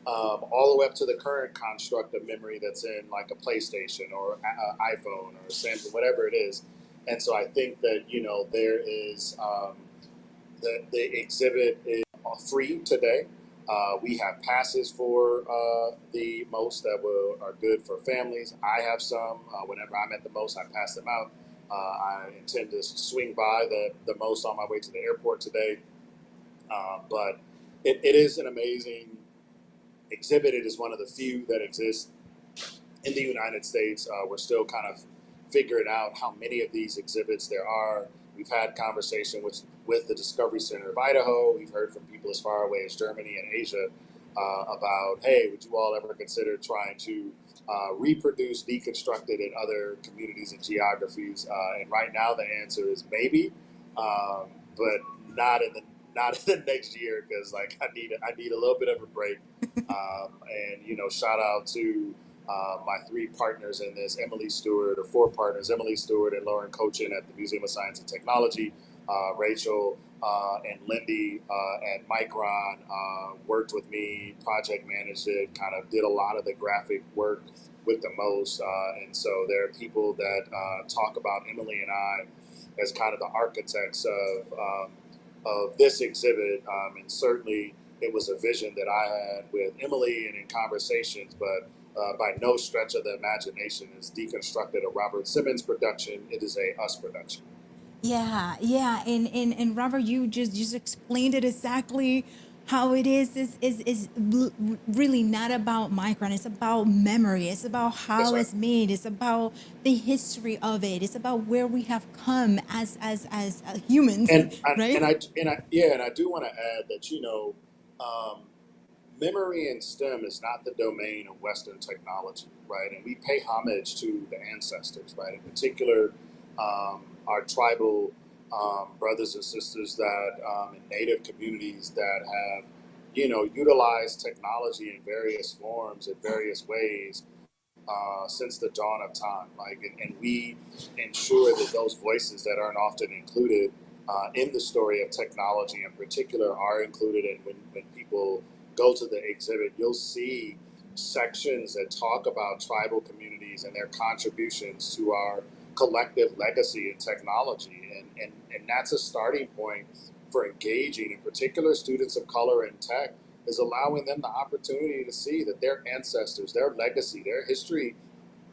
all the way up to the current construct of memory that's in like a PlayStation or iPhone or Samsung, whatever it is. And so I think that, there is the exhibit is free today. We have passes for the most that are good for families. I have some. Whenever I'm at the most, I pass them out. I intend to swing by the most on my way to the airport today. But it is an amazing exhibit. It is one of the few that exist in the United States. We're still kind of figuring out how many of these exhibits there are. We've had conversation with the Discovery Center of Idaho. We've heard from people as far away as Germany and Asia about, hey, would you all ever consider trying to reproduce Deconstructed in other communities and geographies? And right now the answer is maybe, but not in the next year, because like I need a little bit of a break. And shout out to my three partners in this, four partners, Emily Stewart and Lauren Cochin at the Museum of Science and Technology, Rachel and Lindy at Micron worked with me, project managed it, kind of did a lot of the graphic work with the most. And so there are people that talk about Emily and I as kind of the architects of this exhibit. And certainly it was a vision that I had with Emily and in conversations, but by no stretch of the imagination is deconstructed a Robert Simmons production. It is a us production. Yeah, yeah, and Robert, you just explained it exactly how it is really not about Micron. It's about memory. It's about That's how right. it's made. It's about the history of it. It's about where we have come as humans, right? And I do want to add that um, memory and STEM is not the domain of Western technology, right? And we pay homage to the ancestors, right? In particular, our tribal brothers and sisters that in native communities that have, utilized technology in various forms, in various ways, since the dawn of time. And we ensure that those voices that aren't often included in the story of technology in particular are included. And when people go to the exhibit, you'll see sections that talk about tribal communities and their contributions to our collective legacy in technology. And that's a starting point for engaging, in particular, students of color in tech, is allowing them the opportunity to see that their ancestors, their legacy, their history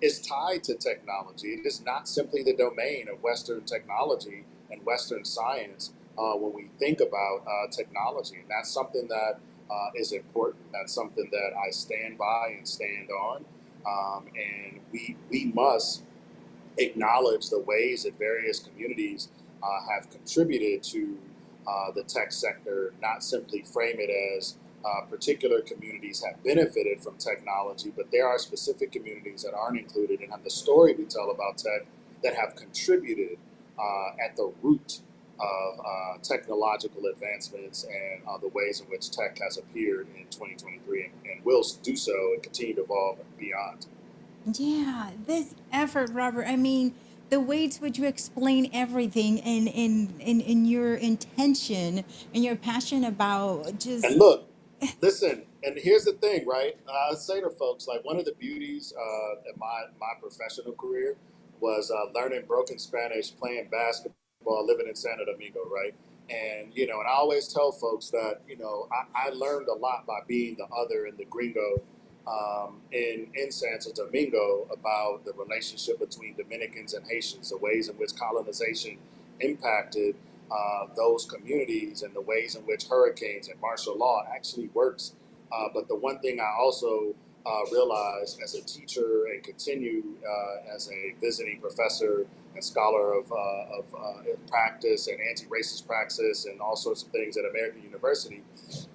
is tied to technology. It is not simply the domain of Western technology and Western science when we think about technology. And that's something that is important. That's something that I stand by and stand on. And we must acknowledge the ways that various communities have contributed to the tech sector, not simply frame it as particular communities have benefited from technology, but there are specific communities that aren't included in the story we tell about tech that have contributed at the root of technological advancements and the ways in which tech has appeared in 2023 and will do so and continue to evolve beyond. Yeah, this effort, Robert. I mean, the way to which you explain everything and your intention and your passion about And just look, listen, and here's the thing, right? I say to folks, like one of the beauties in my professional career was learning broken Spanish, playing basketball, living in Santo Domingo, right? And I always tell folks that, I learned a lot by being the other and the gringo in Santo Domingo about the relationship between Dominicans and Haitians, the ways in which colonization impacted those communities and the ways in which hurricanes and martial law actually works. But the one thing I also realized as a teacher and continue as a visiting professor and scholar of practice and anti-racist praxis and all sorts of things at American University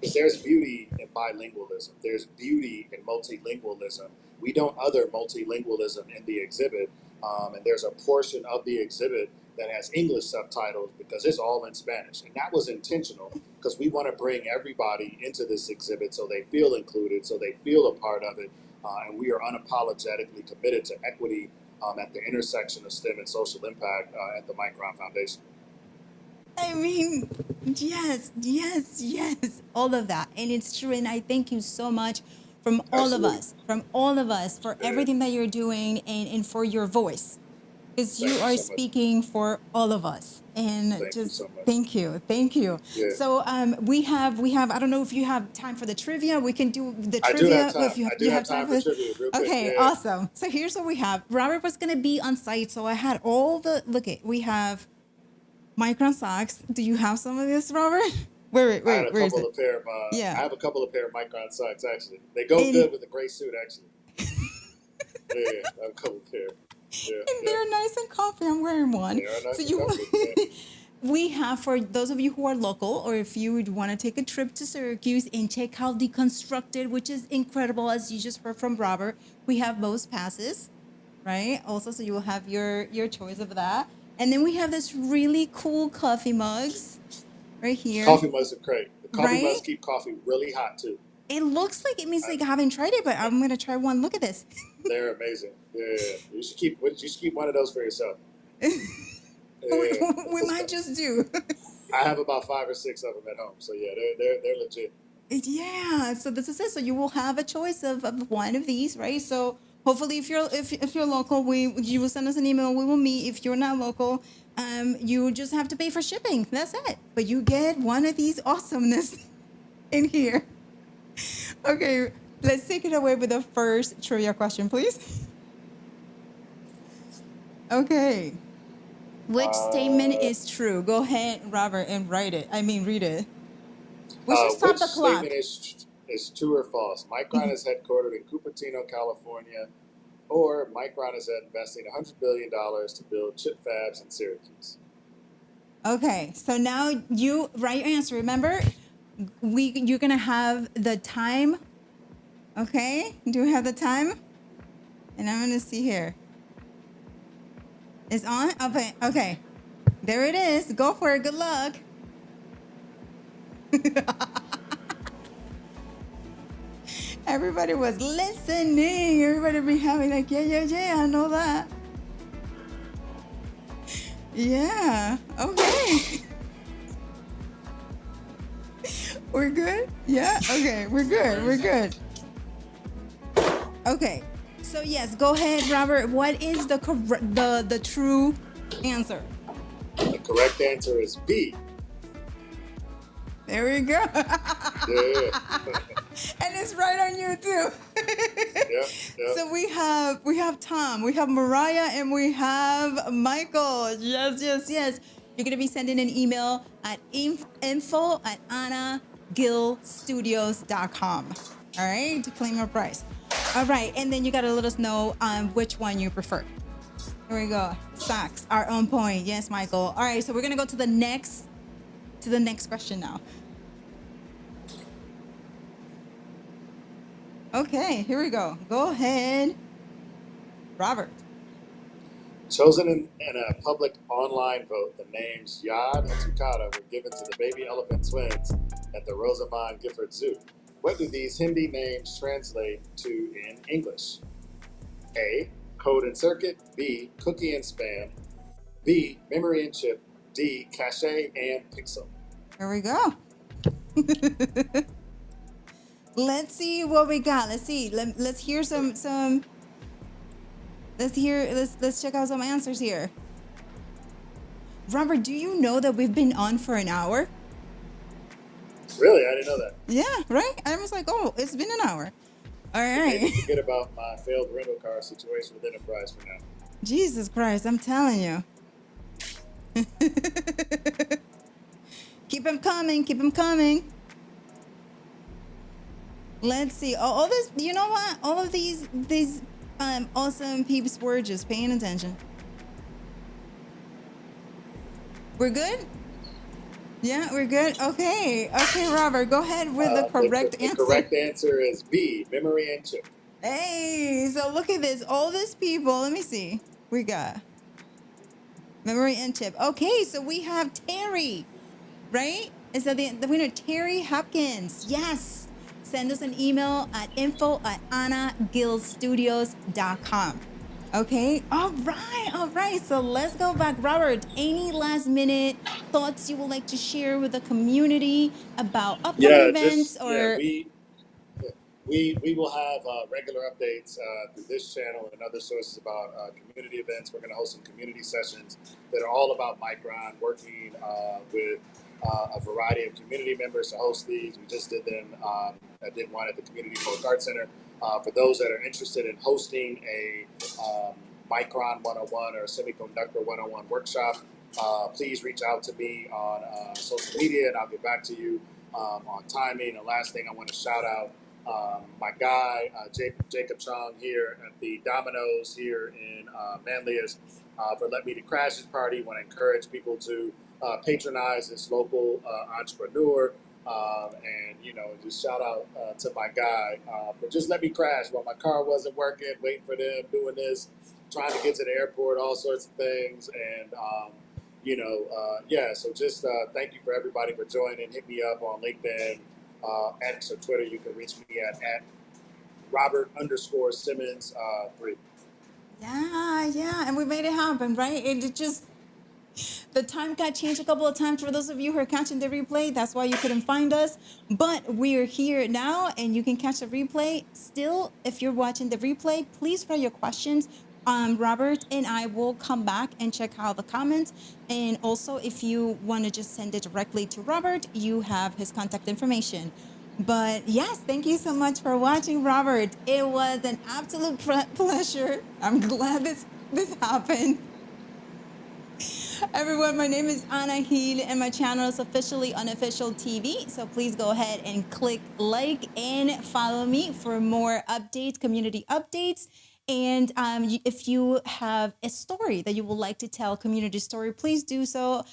is there's beauty in bilingualism. There's beauty in multilingualism. We don't other multilingualism in the exhibit, and there's a portion of the exhibit that has English subtitles because it's all in Spanish. And that was intentional because we want to bring everybody into this exhibit so they feel included, so they feel a part of it. And we are unapologetically committed to equity at the intersection of STEM and social impact at the Micron Foundation. I mean, yes, yes, yes, all of that. And it's true. And I thank you so much from all of Absolutely. us, for Yeah. everything that you're doing and for your voice. Because you Thank you are so much. speaking for all of us. And Thank you just so much. thank you. Thank you. Yeah. So we have, I don't know if you have time for the trivia. We can do the I do trivia. have time. If you, I do you have time for the- trivia real quick. Okay, Yeah. awesome. So here's what we have. Robert was going to be on site. So I had all the, we have Micron socks. Do you have some of this, Robert? Wait, I had a where is couple it? of pair of Yeah. I have a couple of pair of Micron socks actually. They go And- good with the gray suit actually. Yeah, I have a couple of pair. Yeah, And yeah. they're nice and comfy. I'm wearing one. They are nice So and you, comfy, yeah. we have, for those of you who are local, or if you would want to take a trip to Syracuse and check out Deconstructed, which is incredible, as you just heard from Robert, we have most passes, right? Also, so you will have your choice of that. And then we have this really cool coffee mugs right here. Coffee mugs are great. The coffee Right? mugs keep coffee really hot too. It looks like it means like I haven't tried it, but I'm gonna try one. Look at this. They're amazing. Yeah, you should keep one of those for yourself. Yeah. We might just do. I have about 5 or 6 of them at home, so yeah, they're legit. Yeah, so this is it. So you will have a choice of one of these, right? So hopefully, if you're local, you will send us an email. We will meet. If you're not local, you just have to pay for shipping. That's it. But you get one of these awesomeness. in here. Okay, let's take it away with the first trivia question, please. Okay. Which statement is true? Go ahead, Robert, and read it. We should stop Which the clock. statement is true or false? Micron is headquartered in Cupertino, California, or Micron is investing $100 billion to build chip fabs in Syracuse. Okay, so now you write your answer. Remember, you're gonna have the time. Okay, do we have the time? And I'm gonna see here. It's on? Okay. There it is. Go for it. Good luck. Everybody was listening. Everybody be having like, yeah, I know that. Yeah, okay. We're good? Yeah, okay, we're good. Okay, so yes, go ahead, Robert. What is the true answer? The correct answer is B. There we go. Yeah. And it's right on you too. Yeah. So we have Tom, we have Mariah, and we have Michael. Yes. You're gonna be sending an email at info@annagillstudios.com. All right, to claim your prize. All right, and then you gotta let us know which one you prefer. Here we go. Socks are on point. Yes, Michael. All right, so we're gonna go to the next question now. Okay, here we go. Go ahead, Robert. Chosen in a public online vote, the names Yad and Tukada were given to the baby elephant twins at the Rosamond Gifford Zoo. What do these Hindi names translate to in English? A, code and circuit. B, cookie and spam. B, memory and chip. D, cache and pixel. Here we go. Let's see what we got. Let's see. Let's hear some. Let's check out some answers here. Robert, do you know that we've been on for an hour? Really? I didn't know that. Yeah, right? I was like, oh, it's been an hour. All right. Maybe forget about my failed rental car situation with Enterprise for now. Jesus Christ, I'm telling you. Keep them coming. Let's see. All this, you know what? All of these awesome peeps were just paying attention. We're good? Yeah, we're good. Okay, Robert, go ahead with the correct answer. The correct answer is B, memory and chip. Hey, so look at this. All these people. Let me see. We got memory and chip. Okay, so we have Terry, right? Is that the winner? Terry Hopkins. Yes. Send us an email at info@annagillstudios.com. Okay. All right. So let's go back. Robert, any last minute thoughts you would like to share with the community about upcoming events? We will have regular updates through this channel and other sources about community events. We're going to host some community sessions that are all about Micron, working with a variety of community members to host these. We just did them. I did one at the Community Folk Arts Center. For those that are interested in hosting a Micron 101 or Semiconductor 101 workshop, please reach out to me on social media and I'll get back to you on timing. The last thing I want to shout out, my guy, Jacob Chong here at the Domino's here in Manlius for letting me to crash his party. I want to encourage people to patronize this local entrepreneur and, just shout out to my guy for just let me crash while my car wasn't working, waiting for them, doing this, trying to get to the airport, all sorts of things. And, so just thank you for everybody for joining. Hit me up on LinkedIn, X or Twitter. You can reach me at Robert_Simmons 3. Yeah, and we made it happen, right? And it just, the time got changed a couple of times for those of you who are catching the replay. That's why you couldn't find us. But we're here now, and you can catch the replay. Still, if you're watching the replay, please write your questions. Robert and I will come back and check out the comments. And also, if you want to just send it directly to Robert, you have his contact information. But yes, thank you so much for watching, Robert. It was an absolute pleasure. I'm glad this happened. Everyone, my name is Ana Gil and my channel is Officially Unofficial TV. So please go ahead and click like and follow me for more updates, community updates. And if you have a story that you would like to tell, community story, please do so.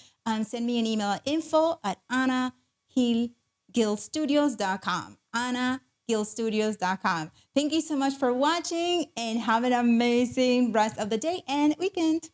Send me an email at info@anagilstudios.com. anagilstudios.com. Thank you so much for watching and have an amazing rest of the day and weekend.